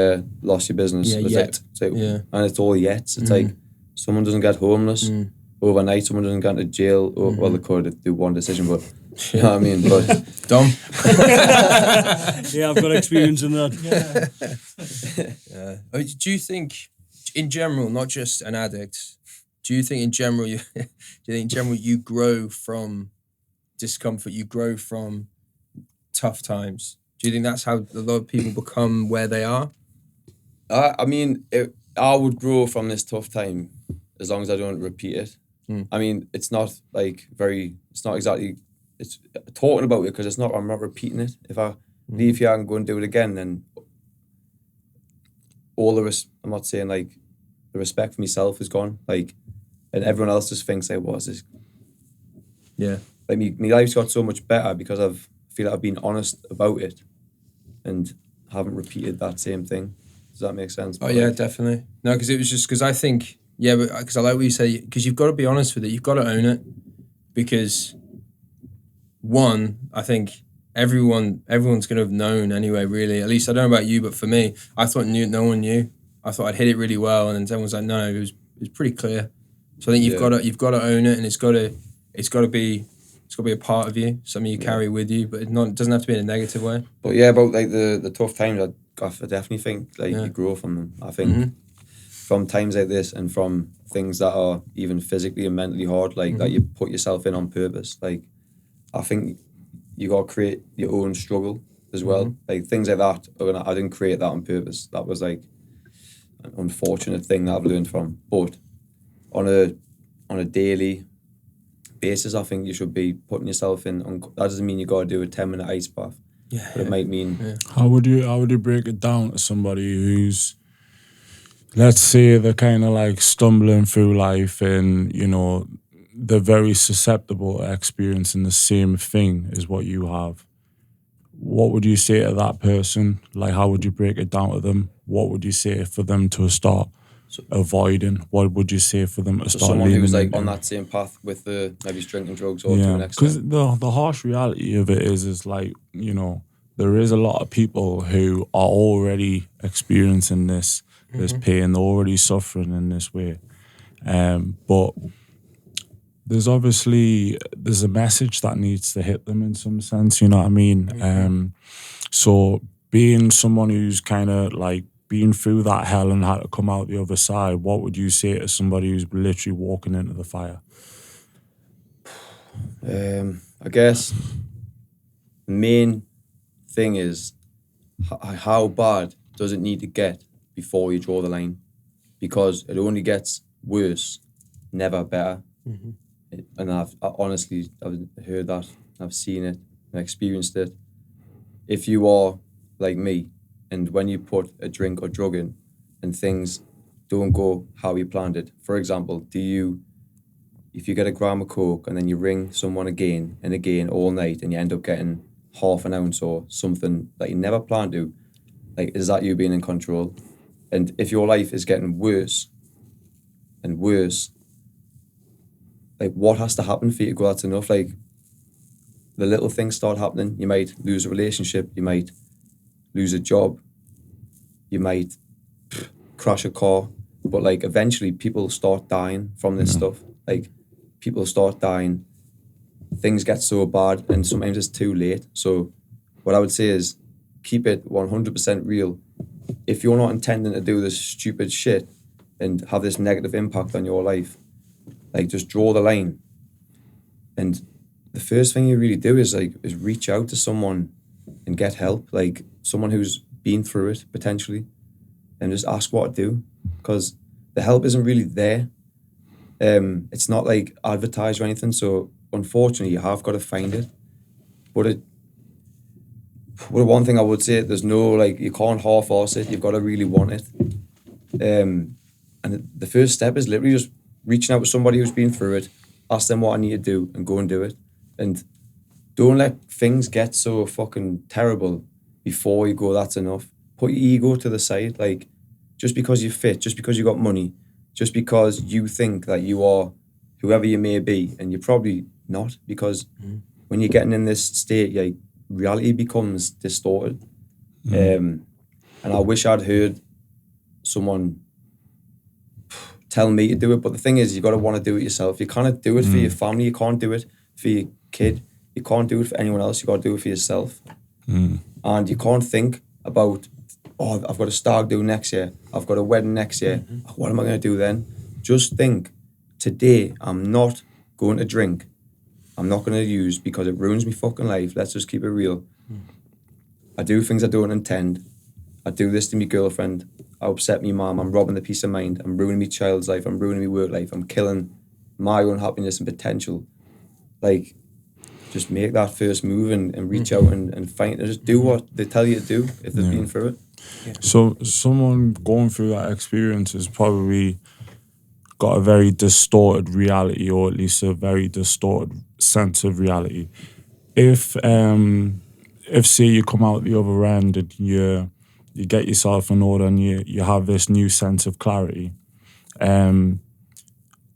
lost your business. Yet. And it's all yet. It's like, someone doesn't get homeless overnight, someone doesn't get into jail, well, they could do one decision, but you know what I mean? But Dom? Yeah, I've got experience in that. Do you think, in general, not just an addict, do you think in general you grow from discomfort, you grow from tough times? Do you think that's how a lot of people become where they are? I mean, I would grow from this tough time as long as I don't repeat it. I mean, it's not exactly, it's talking about it, because I'm not repeating it. If I leave here and go and do it again, then I'm not saying like the respect for myself is gone, like, and everyone else just thinks like, what is this? Yeah. Like my life's got so much better because I feel like I've been honest about it and haven't repeated that same thing. Does that make sense? Oh yeah, definitely. No, because it was just because I think, because I like what you say, because you've got to be honest with it, you've got to own it, because one, I think everyone's going to have known anyway, really. At least I don't know about you, but for me, I thought no one knew. I thought I'd hit it really well, and then everyone was like, no, it was pretty clear. So I think you've got to own it, and it's got to be a part of you, something you carry with you, but it doesn't have to be in a negative way. But yeah, about like the tough times, I definitely think like you grow from them. I think from times like this and from things that are even physically and mentally hard, like that you put yourself in on purpose. Like I think you got to create your own struggle as well. Like things like that, I didn't create that on purpose. That was like an unfortunate thing that I've learned from. But on a daily basis, I think you should be putting yourself in. That doesn't mean you got to do a 10-minute ice bath. Yeah, but it might mean. How would you break it down to somebody who's, let's say, they're kind of like stumbling through life and, you know, they're very susceptible to experiencing the same thing as what you have? What would you say to that person? Like, how would you break it down to them? What would you say for them to start avoiding? What would you say for them to start someone leaning who's like into? on that same path with maybe drinking drugs or to an extent? Because the harsh reality of it is like, you know, there is a lot of people who are already experiencing this pain, they're already suffering in this way. But there's a message that needs to hit them in some sense, you know what I mean? So being someone who's kind of like been through that hell and had to come out the other side, what would you say to somebody who's literally walking into the fire? I guess the main thing is how bad does it need to get before you draw the line? Because it only gets worse, never better. And I've heard that, I've seen it, and experienced it. If you are like me, and when you put a drink or drug in, and things don't go how you planned it, for example, if you get a gram of coke and then you ring someone again and again all night, and you end up getting half an ounce or something that you never planned to, like, is that you being in control? And if your life is getting worse and worse, like, what has to happen for you to go, that's enough? Like, the little things start happening. You might lose a relationship, you might lose a job, you might crash a car, but like eventually people start dying from this stuff. Like, people start dying, things get so bad, and sometimes it's too late. So what I would say is keep it 100% real. If you're not intending to do this stupid shit and have this negative impact on your life, like, just draw the line. And the first thing you really do is reach out to someone and get help, like someone who's been through it potentially, and just ask what to do, because the help isn't really there. It's not like advertised or anything. So unfortunately, you have got to find it. But one thing I would say, there's no, like, you can't half-arse it. You've got to really want it. And the first step is literally just reaching out to somebody who's been through it, ask them what I need to do, and go and do it. And don't let things get so fucking terrible before you go, that's enough. Put your ego to the side. Like, just because you're fit, just because you got money, just because you think that you are whoever you may be, and you're probably not, because when you're getting in this state, reality becomes distorted. And I wish I'd heard someone tell me to do it, but the thing is, you got to want to do it yourself. You can't do it for your family, you can't do it for your kid, you can't do it for anyone else, you got to do it for yourself. And you can't think about, oh, I've got a stag do next year, I've got a wedding next year, what am I going to do then? Just think, today I'm not going to drink, I'm not going to use, because it ruins my fucking life. Let's just keep it real. I do things I don't intend. I do this to my girlfriend, I upset me mum, I'm robbing the peace of mind, I'm ruining my child's life, I'm ruining my work life, I'm killing my own happiness and potential. Like, just make that first move and reach out and find, and just do what they tell you to do if they've been through it. Yeah. So someone going through that experience has probably got a very distorted reality, or at least a very distorted sense of reality. If say you come out the other end and you get yourself in order and you have this new sense of clarity, along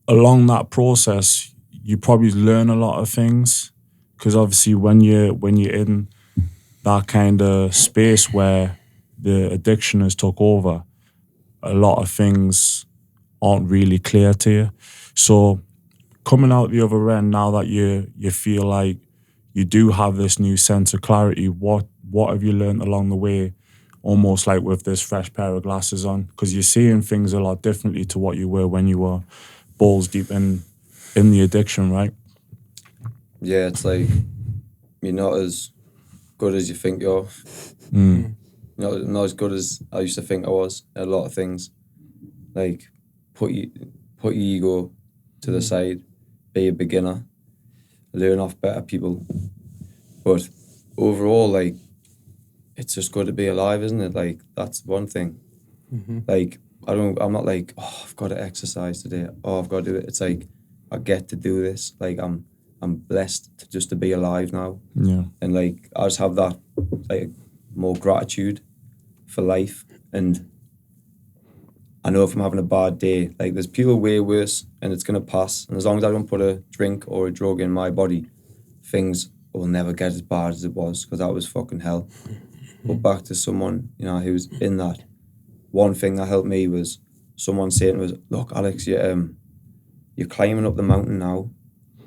that process you probably learn a lot of things, because obviously when you're in that kind of space where the addiction has took over, a lot of things aren't really clear to you. So coming out the other end, now that you feel like you do have this new sense of clarity, what have you learned along the way, almost like with this fresh pair of glasses on? Because you're seeing things a lot differently to what you were when you were balls deep in the addiction, right? Yeah, it's like you're not as good as you think you are. You're not as good as I used to think I was at a lot of things. Like, put your ego to the side, be a beginner, learn off better people. But overall, like, it's just good to be alive, isn't it? Like, that's one thing. Like, I'm not like, oh, I've got to exercise today, oh, I've got to do it. It's like, I get to do this. Like, I'm blessed to be alive now. Yeah. And like, I just have that, like, more gratitude for life. And I know if I'm having a bad day, like, there's people way worse and it's going to pass. And as long as I don't put a drink or a drug in my body, things will never get as bad as it was, because that was fucking hell. But back to someone, you know, who's in that, one thing that helped me was someone saying was, look, Alex, you're climbing up the mountain now.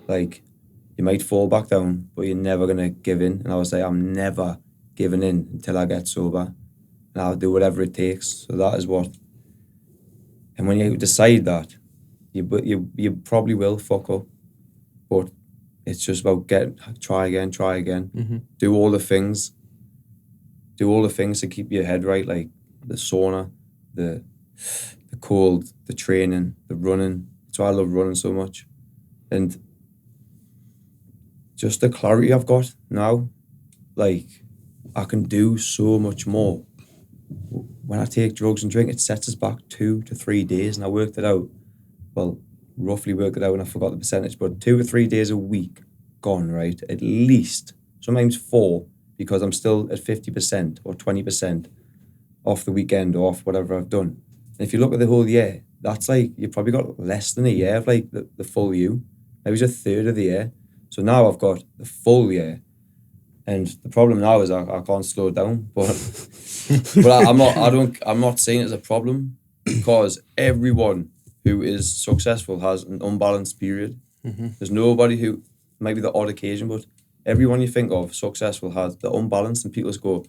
Like, you might fall back down, but you're never going to give in. And I was like, I'm never giving in until I get sober. And I'll do whatever it takes. So that is what. And when you decide that, you probably will fuck up. But it's just about try again. Do all the things. Do all the things to keep your head right, like the sauna, the cold, the training, the running. That's why I love running so much. And just the clarity I've got now, like, I can do so much more. When I take drugs and drink, it sets us back 2 to 3 days, and I worked it out. Well, roughly worked it out, and I forgot the percentage, but 2 or 3 days a week gone, right? At least, sometimes 4, because I'm still at 50% or 20% off the weekend or off whatever I've done. And if you look at the whole year, that's like, you've probably got less than a year of like the full you. Maybe just a third of the year. So now I've got the full year. And the problem now is I can't slow it down. But I'm not saying it's a problem, because everyone who is successful has an unbalanced period. There's nobody who, maybe the odd occasion, but everyone you think of successful has the unbalanced, and people just go,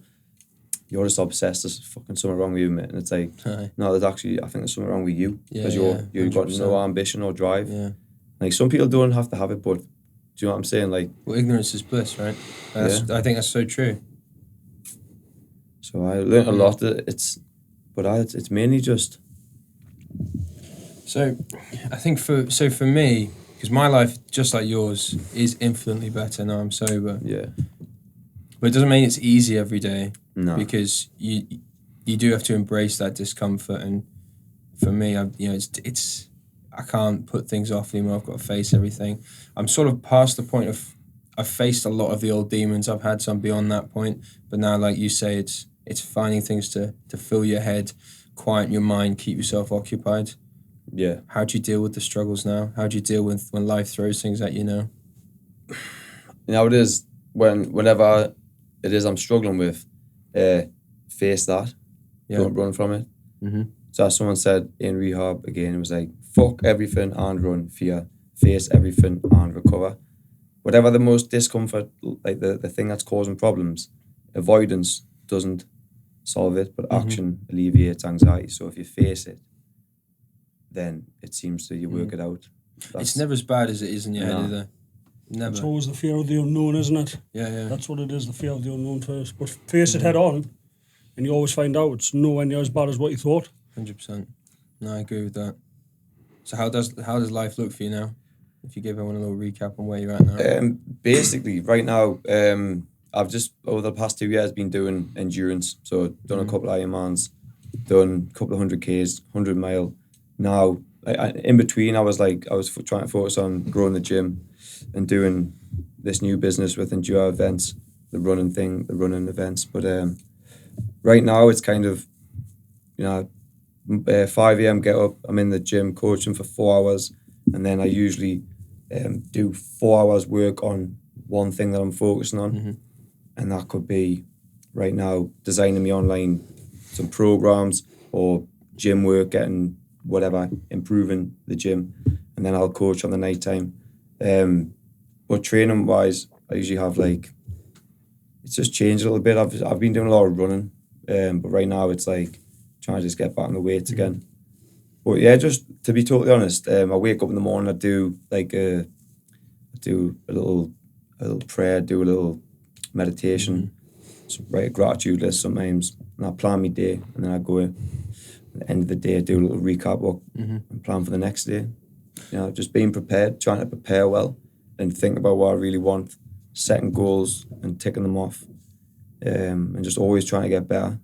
you're just obsessed, there's fucking something wrong with you, mate. And it's like, no, there's actually, I think there's something wrong with you, because you've got no ambition or drive. Like, some people don't have to have it, but do you know what I'm saying? Like, well, ignorance is bliss, right? I think that's so true. So I learned a lot. It's mainly just. So, I think for me, because my life, just like yours, is infinitely better now I'm sober. Yeah. But it doesn't mean it's easy every day. No. Because you do have to embrace that discomfort, and for me, it's I can't put things off anymore. I've got to face everything. I'm sort of past the point of I've faced a lot of the old demons I've had, so I'm beyond that point. But now, like you say, it's finding things to fill your head, quieten your mind, keep yourself occupied. Yeah. How do you deal with the struggles now? How do you deal with when life throws things at you now? It is whenever it is I'm struggling with, face that. Yeah. Don't run from it. Mm-hmm. So as someone said in rehab again, it was like, fuck everything and run, fear, face everything and recover. Whatever the most discomfort, like the thing that's causing problems, avoidance doesn't solve it, but action alleviates anxiety. So if you face it, then it seems that you work it out. It's never as bad as it is in your head, either. Never. It's always the fear of the unknown, isn't it? Yeah. That's what it is, the fear of the unknown first. But face it head on, and you always find out it's nowhere near as bad as what you thought. 100%. No, I agree with that. So how does life look for you now? If you give everyone a little recap on where you're at now. Basically, right now, I've just over the past 2 years been doing endurance. So done a couple of Ironmans, done a couple of 100Ks, 100 mile. Now, in between, I was trying to focus on growing the gym and doing this new business with enduro events, the running events. But right now, it's kind of, 5 a.m. get up, I'm in the gym coaching for 4 hours, and then I usually do 4 hours work on one thing that I'm focusing on. And that could be, right now, designing me online some programs or gym work, getting whatever, improving the gym, and then I'll coach on the night time. But training wise, I usually have it's just changed a little bit. I've been doing a lot of running, but right now it's like trying to just get back on the weights again. But yeah, just to be totally honest, I wake up in the morning, I do a little prayer, do a little meditation, write a gratitude list sometimes, and I plan my day, and then I go in. At the end of the day, I do a little recap work and plan for the next day. Just being prepared, trying to prepare well, and think about what I really want, setting goals and ticking them off, and just always trying to get better.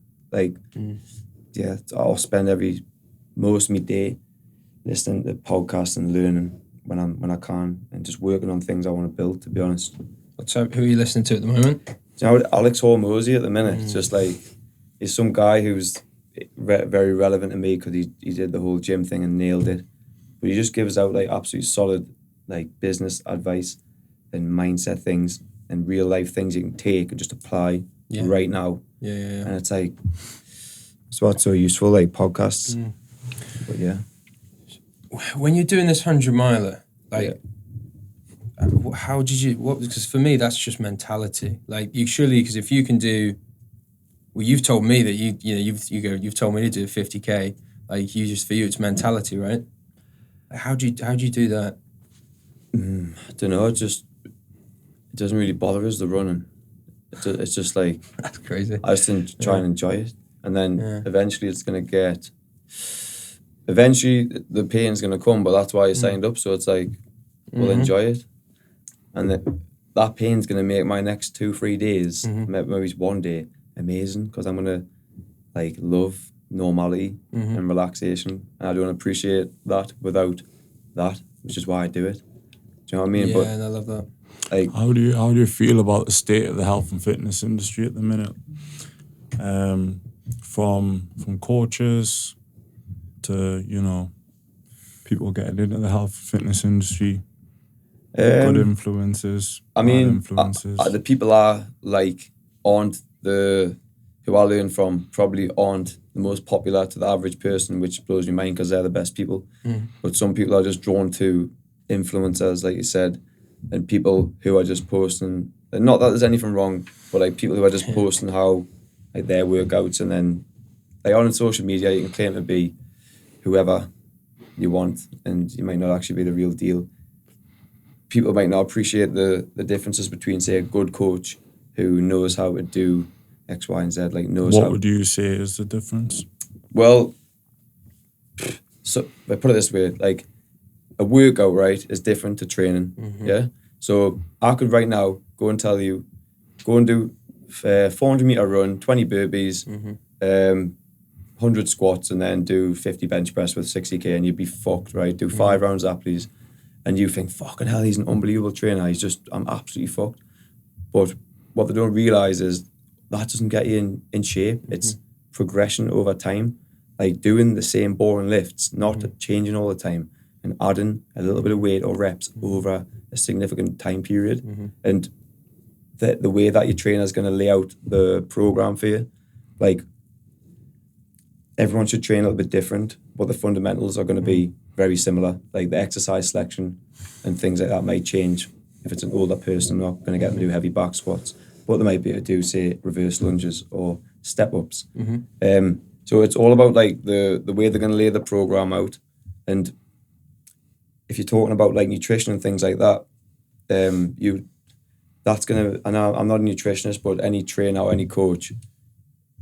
I'll spend most of my day listening to podcasts and learning when I can, and just working on things I want to build, to be honest. Who are you listening to at the moment? Alex Hormozy at the minute. It's just he's some guy who's very relevant to me because he did the whole gym thing and nailed it. But he just gives out absolute solid business advice and mindset things and real life things you can take and just apply right now. Yeah. And it's it's what's so useful, podcasts. But yeah. When you're doing this 100 miler, how did you? Because for me, that's just mentality. You surely, because if you can do, well, you've told me that you've told me to do 50K. For you, it's mentality, right? How do you do that? I don't know. It doesn't really bother us, the running. It's just that's crazy. I just try and enjoy it, and then eventually it's gonna get. Eventually, the pain's gonna come, but that's why I signed up. So it's we'll enjoy it, and that pain's gonna make my next 2-3 days, maybe one day, amazing, because I'm gonna love normality and relaxation, and I don't appreciate that without that, which is why I do it. Do you know what I mean? Yeah, and I love that. How do you feel about the state of the health and fitness industry at the minute? From coaches to people getting into the health and fitness industry, good influences, I mean, influences. The people who I learn from probably aren't the most popular to the average person, which blows my mind because they're the best people. But some people are just drawn to influencers, like you said, and people who are just posting, and not that there's anything wrong, but people who are just posting how their workouts, and then on social media you can claim to be whoever you want, and you might not actually be the real deal. People might not appreciate the differences between, say, a good coach who knows how to do X, Y, and Z. What would you say is the difference? Well, so if I put it this way, a workout, right, is different to training. Yeah. So I could right now go and tell you, go and do 400 meter run, 20 burpees, 100 squats, and then do 50 bench press with 60k, and you'd be fucked, right? Do 5 rounds of that, please. And you think, fucking hell, he's an unbelievable trainer. I'm absolutely fucked. But what they don't realize is that doesn't get you in shape. It's progression over time. Like doing the same boring lifts, not changing all the time, and adding a little bit of weight or reps over a significant time period. And the way that your trainer is going to lay out the program for you, like everyone should train a little bit different, but the fundamentals are going to be very similar. Like the exercise selection and things like that might change. If it's an older person, I'm not going to get them to do heavy back squats, but they might be able to do, say, reverse lunges or step ups. So it's all about like the way they're going to lay the program out. And if you're talking about like nutrition and things like that, that's going to, and I'm not a nutritionist, but any trainer or any coach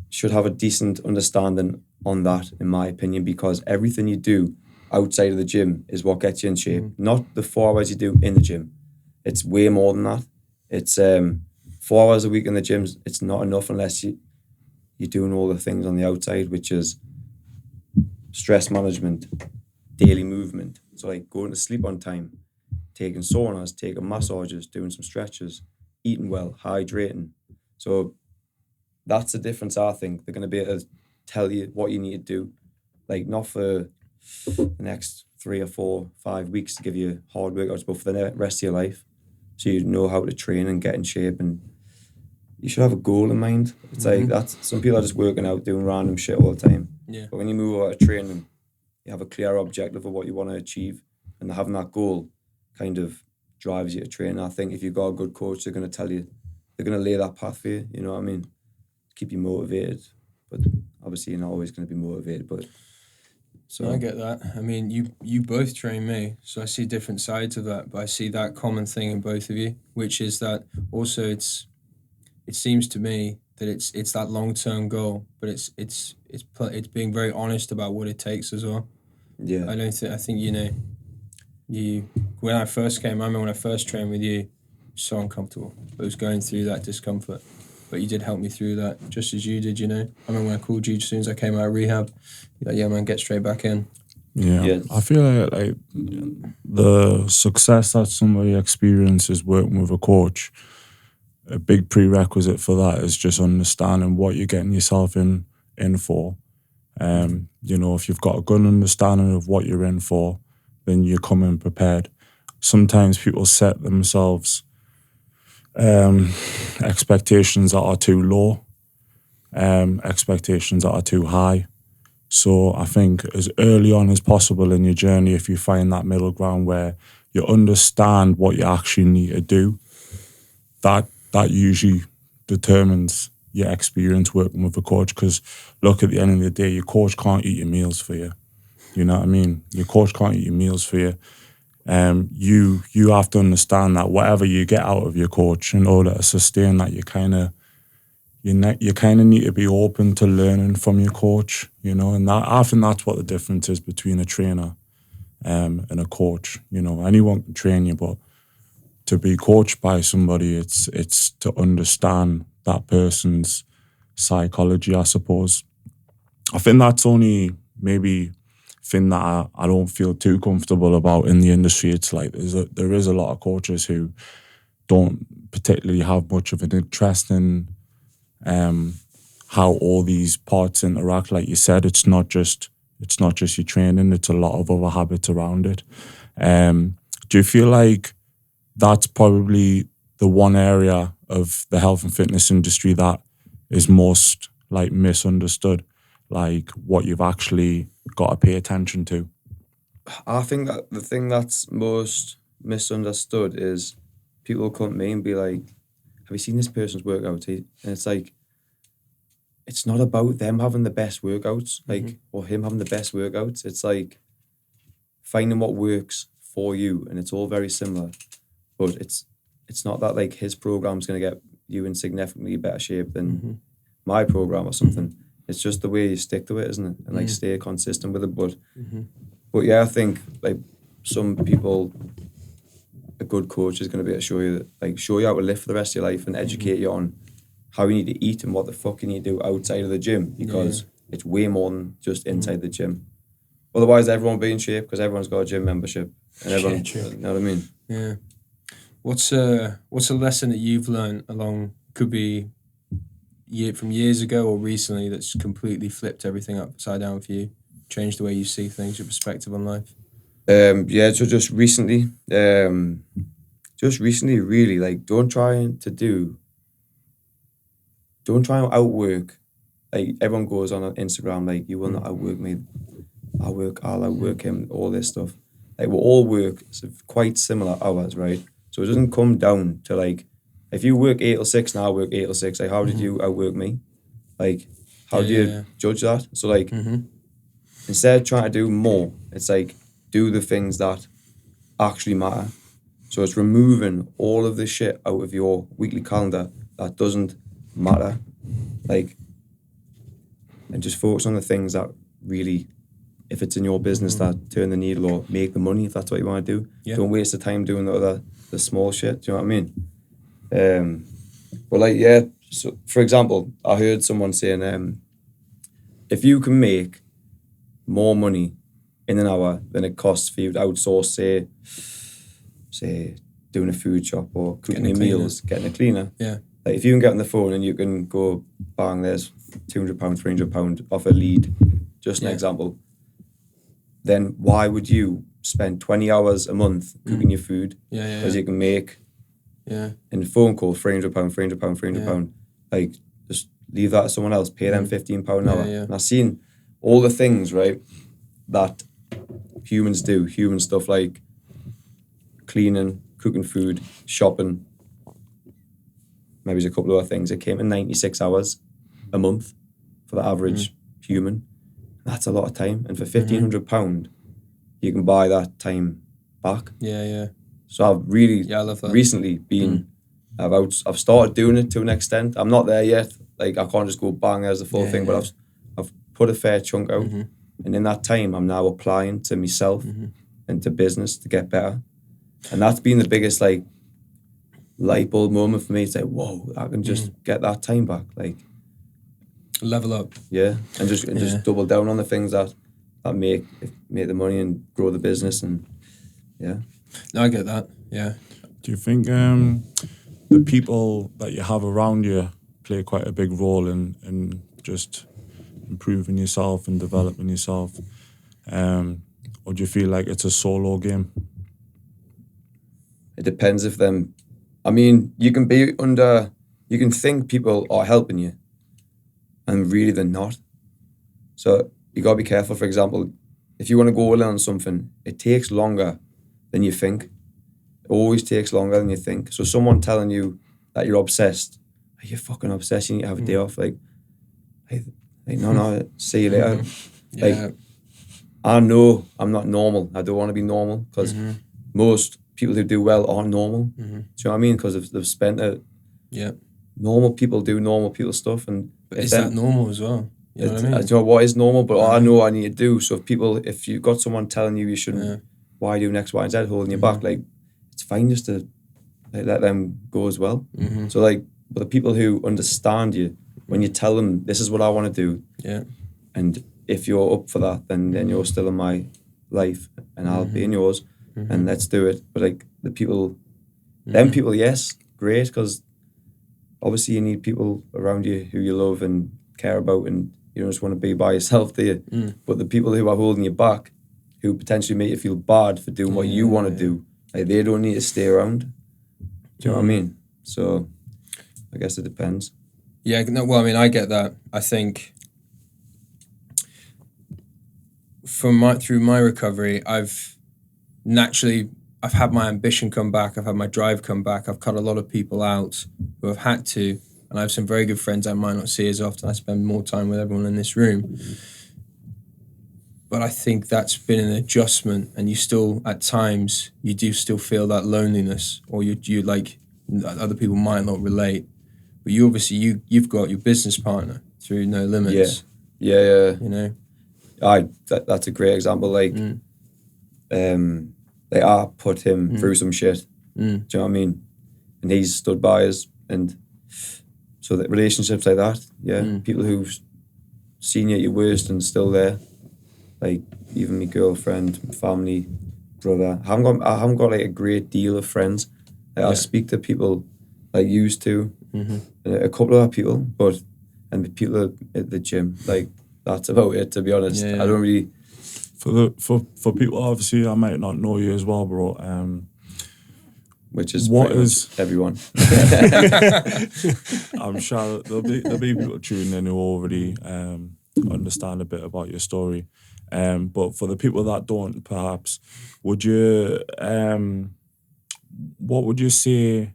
should have a decent understanding on that, in my opinion, because everything you do outside of the gym is what gets you in shape, not the 4 hours you do in the gym. It's way more than that. It's 4 hours a week in the gym. It's not enough unless you're doing all the things on the outside, which is stress management, daily movement. So like going to sleep on time, taking saunas, taking massages, doing some stretches, eating well, hydrating. So that's the difference, I think. They're going to be able to tell you what you need to do, like not for the next 3 or 4, 5 weeks to give you hard workouts, but for the rest of your life. So you know how to train and get in shape, and you should have a goal in mind. It's like that's some people are just working out, doing random shit all the time. Yeah. But when you move out of training, you have a clear objective of what you want to achieve, and having that goal kind of drives you to train. I think if you've got a good coach, they're going to tell you, they're going to lay that path for you. You know what I mean? Keep you motivated, but obviously you're not always going to be motivated. But so I get that. I mean, you both train me, so I see different sides of that. But I see that common thing in both of you, which is that also it seems to me that it's that long-term goal, but it's being very honest about what it takes as well. Yeah. I think you when I first came, I remember when I first trained with you, so uncomfortable. I was going through that discomfort, but you did help me through that, just as you did. I remember when I called you as soon as I came out of rehab, you're like, yeah man, get straight back in. Yeah, Yes. I feel like the success that somebody experiences working with a coach, a big prerequisite for that is just understanding what you're getting yourself in for. If you've got a good understanding of what you're in for, then you come in prepared. Sometimes people set themselves expectations that are too low, expectations that are too high. So I think as early on as possible in your journey, if you find that middle ground where you understand what you actually need to do, that usually determines your experience working with a coach. Because look, at the end of the day, your coach can't eat your meals for you. You know what I mean? Your coach can't eat your meals for you. You have to understand that whatever you get out of your coach, in order to sustain that, you kind of need to be open to learning from your coach, and I think that's what the difference is between a trainer and a coach. Anyone can train you, but to be coached by somebody, it's to understand that person's psychology, I suppose. I think that's only maybe thing that I don't feel too comfortable about in the industry. It's like there is a lot of coaches who don't particularly have much of an interest in how all these parts interact. Like you said, it's not just your training, it's a lot of other habits around it. Do you feel like that's probably the one area of the health and fitness industry that is most like misunderstood, like what you've actually got to pay attention to? I think that the thing that's most misunderstood is people come to me and be like, have you seen this person's workout? And it's like, it's not about them having the best workouts, or him having the best workouts. It's like finding what works for you, and it's all very similar. But it's not that like his program's going to get you in significantly better shape than my program or something. It's just the way you stick to it, isn't it? And like stay consistent with it. But yeah, I think like some people, a good coach is going to be able to show you how to live for the rest of your life and educate you on how you need to eat and what the fuck you need to do outside of the gym, because it's way more than just inside the gym. Otherwise, everyone will be in shape because everyone's got a gym membership and everyone, you know what I mean? Yeah. What's a lesson that you've learned along, could be from years ago or recently, that's completely flipped everything upside down for you, changed the way you see things, your perspective on life? So just recently, really, like, don't try and outwork. Like, everyone goes on Instagram, like, you will not outwork me. I'll outwork him, all this stuff. Like, we all work quite similar hours, right? So it doesn't come down to, like, if you work 8 till 6 and I work 8 till 6, like, how did you outwork me? Like, how do you judge that? So, like, instead of trying to do more, it's like, do the things that actually matter. So it's removing all of the shit out of your weekly calendar that doesn't matter. Like, and just focus on the things that really, if it's in your business, that turn the needle or make the money, if that's what you want to do. Yeah. Don't waste the time doing the small shit. Do you know what I mean? But like, so for example, I heard someone saying, if you can make more money in an hour than it costs for you to outsource, say doing a food shop or cooking your meals, getting a cleaner. Yeah. Like, if you can get on the phone and you can go, bang, there's £200, £300 off a lead, just an example, then why would you spend 20 hours a month cooking your food? Because you can make in a phone call £300, £300. Like, just leave that to someone else, pay them £15 an hour. And I've seen all the things, right, that humans do, human stuff like cleaning, cooking food, shopping, maybe there's a couple of other things. It came in 96 hours a month for the average human. That's a lot of time. And for £1,500, you can buy that time back. Yeah. So I've really I love that. recently been, I've started doing it to an extent. I'm not there yet. Like, I can't just go bang as the full thing, but I've put a fair chunk out. And in that time, I'm now applying to myself and to business to get better. And that's been the biggest, like, light bulb moment for me. It's like, whoa, I can just get that time back. Like, level up. Yeah. And just double down on the things that make the money and grow the business. And No, I get that. Yeah. Do you think the people that you have around you play quite a big role in just improving yourself and developing yourself? Or do you feel like it's a solo game? It depends if them... I mean, you can think people are helping you, and really they're not. So you got to be careful. For example, if you want to go all in on something, it takes longer than you think. It always takes longer than you think. So someone telling you that you're obsessed, you're fucking obsessed, you need to have a day off. Like, no, see you later. Like, I know I'm not normal. I don't want to be normal, because most people who do well aren't normal. Do you know what I mean? Because they've spent it. Yeah. Normal people do normal people stuff, and but is that normal as well? You know what I mean? I don't know what is normal, but I know what I need to do. So if you've got someone telling you shouldn't, why do X, Y, and Z, holding you back, like, it's fine just to let them go as well. So, like, but the people who understand you when you tell them this is what I want to do, and if you're up for that, then you're still in my life, and I'll be in yours, and let's do it. But, like, the people, them people, yes, great, because obviously you need people around you who you love and care about, and you don't just want to be by yourself, do you? But the people who are holding you back, who potentially make you feel bad for doing what you want to do, like, they don't need to stay around. Do you know what I mean? So I guess it depends. Yeah, no, well, I mean, I get that. I think through my recovery, I've had my ambition come back, I've had my drive come back, I've cut a lot of people out who have had to, and I have some very good friends I might not see as often. I spend more time with everyone in this room. But I think that's been an adjustment, and you still, at times, you do still feel that loneliness, or you like, other people might not relate. But you obviously, you've got your business partner through No Limits. Yeah. You know? That's a great example. Like, like I put him through some shit. Do you know what I mean? And he's stood by us, and so that relationships like that, people who've seen you at your worst and still there, like even my girlfriend, family, brother. I haven't got like a great deal of friends. Like, I speak to people like used to, a couple of other people, and the people at the gym. Like that's about it, to be honest. I don't really. For people, obviously, I might not know you as well, bro. Which is pretty much everyone. I'm sure there'll be people tuning in who already understand a bit about your story. But for the people that don't, perhaps, would you what would you say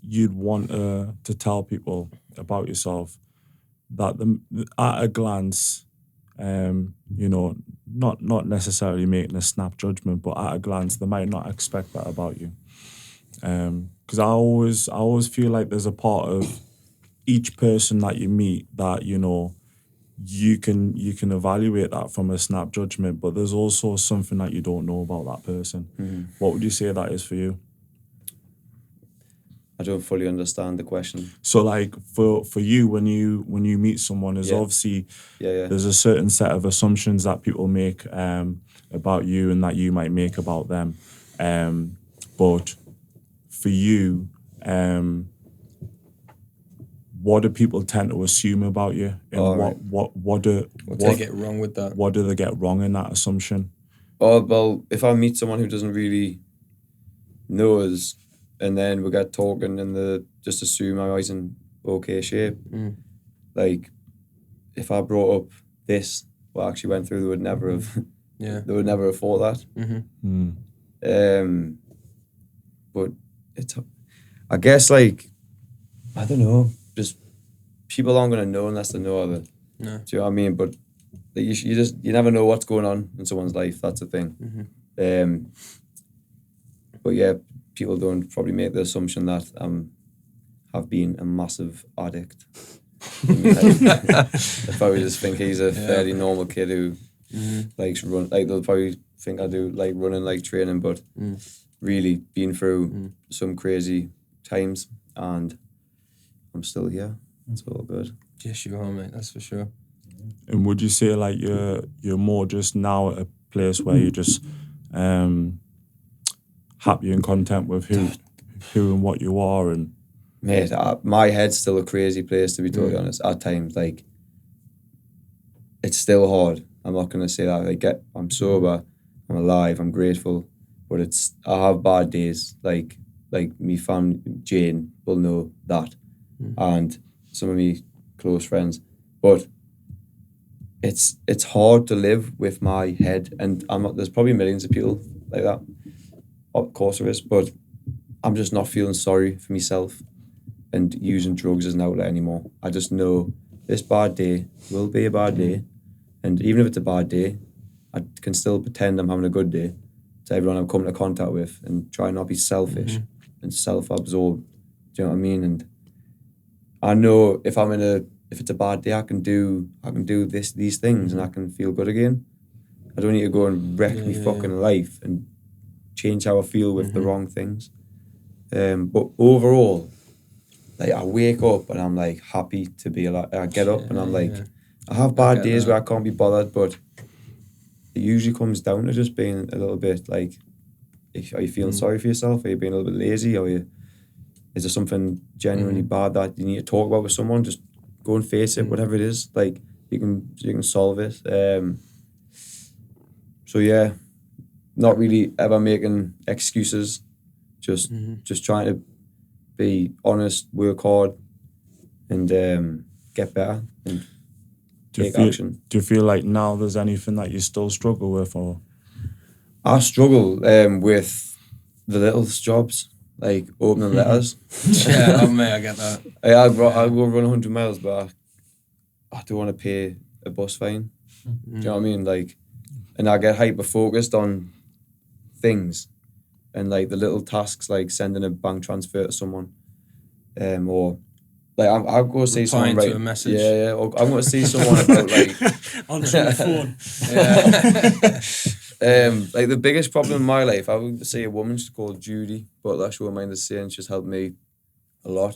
you'd want to tell people about yourself that at a glance, not necessarily making a snap judgment, but at a glance they might not expect that about you. Because I always feel like there's a part of each person that you meet that you can evaluate that from a snap judgment, but there's also something that you don't know about that person. What would you say that is for you? I don't fully understand the question. So like for you, when you meet someone, there's obviously there's a certain set of assumptions that people make about you and that you might make about them. But for you, what do people tend to assume about you? And what do they get wrong with that? What do they get wrong in that assumption? Oh, well, if I meet someone who doesn't really know us, and then we get talking and they just assume I'm always in okay shape. Like, if I brought up this, what I actually went through, they would never have. They would never have thought that. But it's, I guess, like, I don't know. Just people aren't gonna know unless they know of it. No. Do you know what I mean? But like, you never know what's going on in someone's life. That's the thing. But yeah, people don't probably make the assumption that have been a massive addict. They probably just think he's a fairly normal kid who likes run. Like they'll probably think I do like running, like training, but really been through some crazy times, and I'm still here. It's all good. Yes, you are, mate. That's for sure. And would you say like you're more just now at a place where you're just happy and content with who and what you are? And mate, my head's still a crazy place, to be totally honest. At times, like, it's still hard. I'm not gonna say that. Like, I'm sober, I'm alive, I'm grateful, but I have bad days. Like me family, Jane will know that, and some of me close friends. But it's hard to live with my head, and there's probably millions of people like that. Of course there is, but I'm just not feeling sorry for myself and using drugs as an outlet anymore. I just know this bad day will be a bad day, and even if it's a bad day, I can still pretend I'm having a good day to everyone I'm coming into contact with, and try not be selfish and self-absorbed. Do you know what I mean? And I know if it's a bad day, I can do these things, and I can feel good again. I don't need to go and wreck my fucking life and change how I feel with the wrong things. But overall, like, I wake up and I'm like happy to be alive. I get up and I'm like, I have bad days where I can't be bothered, but it usually comes down to just being a little bit like, are you feeling sorry for yourself? Are you being a little bit lazy? Is there something genuinely bad that you need to talk about with someone? Just go and face it, whatever it is. Like, you can solve it. So yeah, not really ever making excuses. Just trying to be honest, work hard, and get better and take action. Do you feel like now there's anything that you still struggle with, or? I struggle with the little jobs, like opening letters. Mate, I get that. I'll go run 100 miles, but I don't want to pay a bus fine. Do you know what I mean? Like, and I get hyper focused on things, and like the little tasks, like sending a bank transfer to someone, or like I'll go see someone to a message. Or I'm going to see someone about like answer the phone. Like the biggest problem in my life, I would say a woman, she's called Judy, but that's what mine is saying. She's helped me a lot,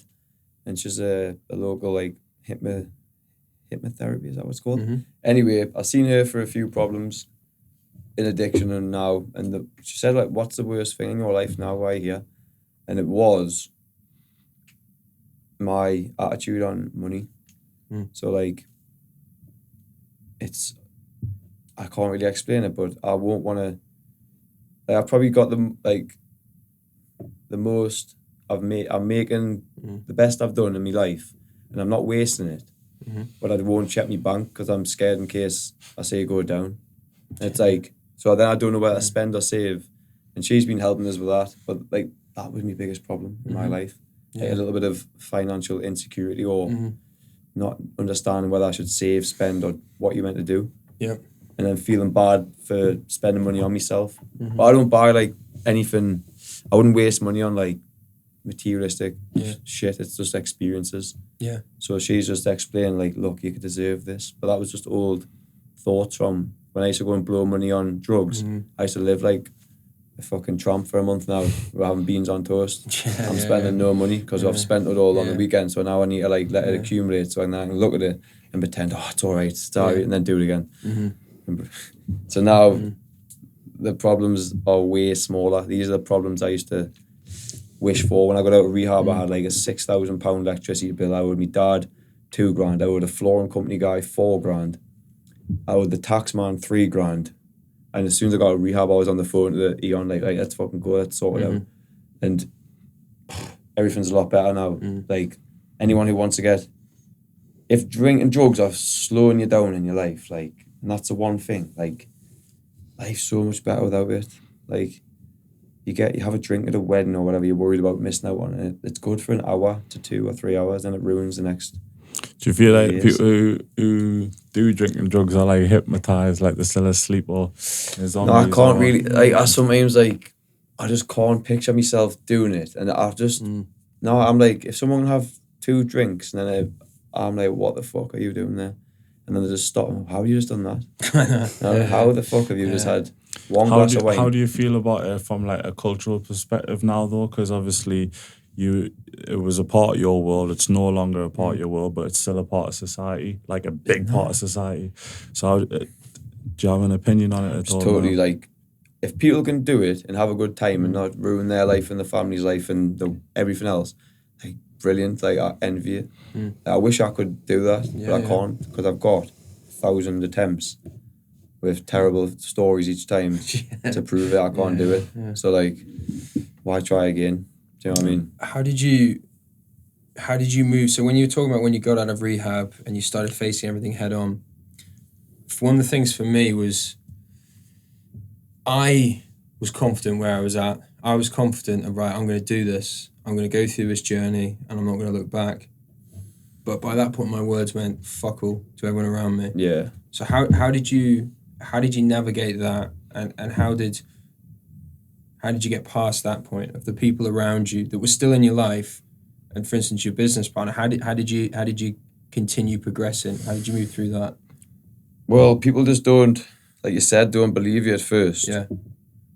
and she's a local like hypnotherapy, is that what it's called? Anyway, I've seen her for a few problems in addiction and now, and she said like, what's the worst thing in your life now? Why are you here? And it was my attitude on money. So like, I can't really explain it, but I won't want to, like, I've probably got the most I'm making the best I've done in my life, and I'm not wasting it. But I won't check my bank because I'm scared in case I say go down. And it's like, so then I don't know whether to spend or save. And she's been helping us with that. But like, that was my biggest problem in my life. Like, a little bit of financial insecurity or not understanding whether I should save, spend, or what you're meant to do. Yeah. And then feeling bad for spending money on myself. But I don't buy like anything. I wouldn't waste money on like materialistic shit. It's just experiences. Yeah. So she's just explaining like, look, you could deserve this. But that was just old thoughts from when I used to go and blow money on drugs. I used to live like a fucking tramp for a month now. We're having beans on toast. I'm spending no money because I've spent it all on the weekend. So now I need to like let it accumulate so I can look at it and pretend, oh, it's all right, it's all right, and then do it again. So now the problems are way smaller. These are the problems I used to wish for. When I got out of rehab, I had like a £6,000 electricity bill. I owed my dad £2,000. I owed a flooring company guy £4,000. I owed the tax man £3,000. And as soon as I got out of rehab, I was on the phone to the Eon like, let's fucking go, let's sort it out. And everything's a lot better now. Like, anyone who wants to get... If drinking drugs are slowing you down in your life, like, and that's the one thing, like, life's so much better without it. Like, you have a drink at a wedding or whatever you're worried about missing out on it. It's good for an hour to 2 or 3 hours, and it ruins the next. Do you feel like people who do drinking drugs are like hypnotized, like they're still asleep or no, I can't really. Like, I sometimes like, I just can't picture myself doing it, and I just no. I'm like, if someone have 2 drinks, and then I'm like, what the fuck are you doing there? And then they just stop. How have you just done that? How the fuck have you just had one glass of wine? How do you feel about it from like a cultural perspective now, though? Because obviously, it was a part of your world. It's no longer a part of your world, but it's still a part of society, like a big part of society. So, do you have an opinion on it at all? It's totally like, if people can do it and have a good time and not ruin their life and the family's life and everything else, like, brilliant. Like, I envy it. I wish I could do that, but I can't because I've got 1,000 attempts with terrible stories each time to prove it. I can't do it. So like, why try again? Do you know what I mean? How did you move? So when you were talking about when you got out of rehab and you started facing everything head on, one of the things for me was I was confident where I was at. I was confident of, right, I'm going to do this. I'm going to go through this journey and I'm not going to look back. But by that point, my words meant fuck all to everyone around me. Yeah. So how did you navigate that, and how did you get past that point of the people around you that were still in your life, and for instance your business partner? How did you continue progressing? How did you move through that? Well, people just don't, like you said, don't believe you at first. Yeah.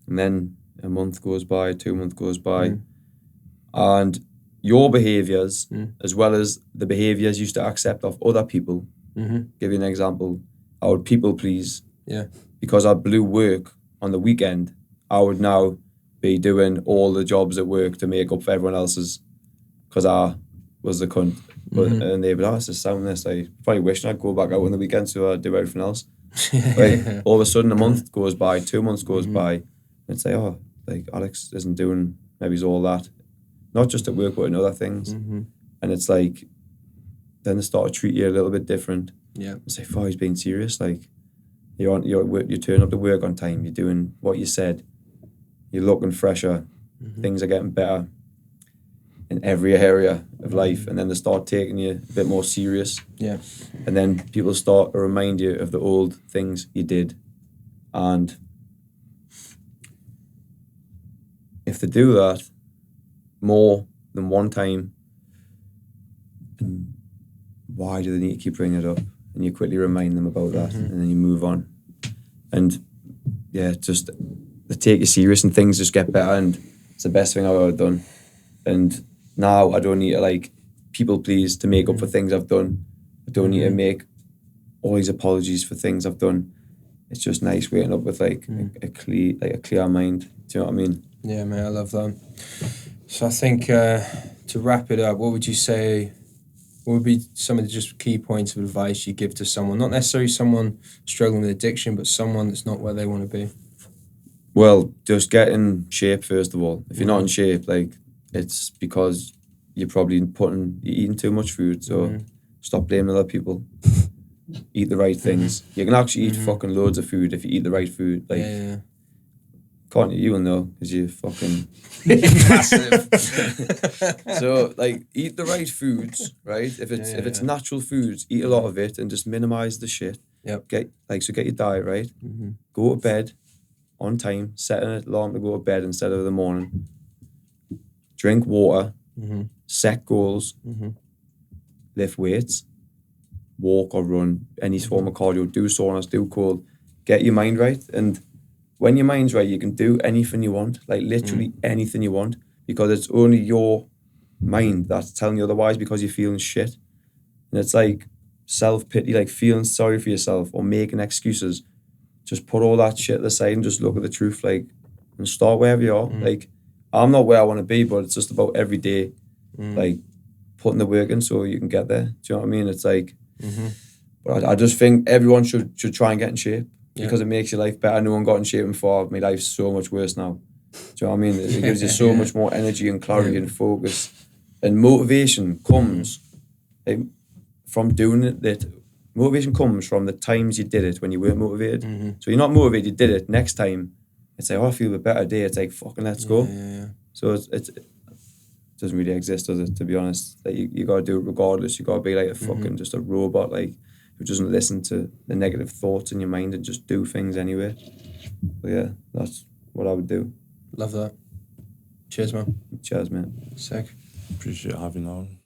And then a month goes by, 2 months goes by, and your behaviours, as well as the behaviours you used to accept of other people. Give you an example. I would people please. Yeah. Because I blew work on the weekend, I would now be doing all the jobs at work to make up for everyone else's, because I was the cunt. But, and they'd be like, oh, it's just sound this. I probably wishing I'd go back out on the weekend so I'd do everything else. Like, all of a sudden a month goes by, 2 months goes by, and it's like, oh, like Alex isn't doing maybe all that. Not just at work, but in other things. And it's like, then they start to treat you a little bit different. Yeah. It's like, oh, he's being serious. Like, you turn up to work on time, you're doing what you said, you're looking fresher, things are getting better in every area of life. And then they start taking you a bit more serious. Yeah. And then people start to remind you of the old things you did. And if they do that more than one time, and why do they need to keep bringing it up? And you quickly remind them about that, and then you move on. And just they take you serious and things just get better, and it's the best thing I've ever done. And now I don't need to like people please to make up for things I've done. I don't need to make all these apologies for things I've done. It's just nice waking up with like a clear mind. Do you know what I mean? Yeah, mate, I love that. So I think to wrap it up, what would you say? What would be some of the just key points of advice you give to someone? Not necessarily someone struggling with addiction, but someone that's not where they want to be. Well, just get in shape first of all. If you're not in shape, like it's because you're probably you're eating too much food. So stop blaming other people. Eat the right things. You can actually eat fucking loads of food if you eat the right food. Like, can't you will know because you're fucking massive. So like, eat the right foods, right? If it's natural foods, eat a lot of it and just minimize the shit. Yep. Get your diet right. Go to bed on time. Set an alarm to go to bed instead of the morning. Drink water. Set goals. Lift weights. Walk or run, any form of cardio, do saunas, do cold, get your mind right. And when your mind's right, you can do anything you want, like literally anything you want, because it's only your mind that's telling you otherwise because you're feeling shit. And it's like self-pity, like feeling sorry for yourself or making excuses. Just put all that shit aside and just look at the truth, like, and start wherever you are. Like, I'm not where I want to be, but it's just about every day, like, putting the work in so you can get there. Do you know what I mean? It's like, but I just think everyone should try and get in shape because it makes your life better. No one got in shape before. My life's so much worse now. Do you know what I mean? It gives you so much more energy and clarity and focus. And motivation comes from doing it. Motivation comes from the times you did it when you weren't motivated. So you're not motivated, you did it. Next time, it's like, oh, I feel a better day. It's like, fucking let's go. So it doesn't really exist, does it, to be honest? Like you got to do it regardless. You got to be like a fucking just a robot, like, who doesn't listen to the negative thoughts in your mind and just do things anyway. But yeah, that's what I would do. Love that. Cheers, man. Cheers, man. Sick. Appreciate having on.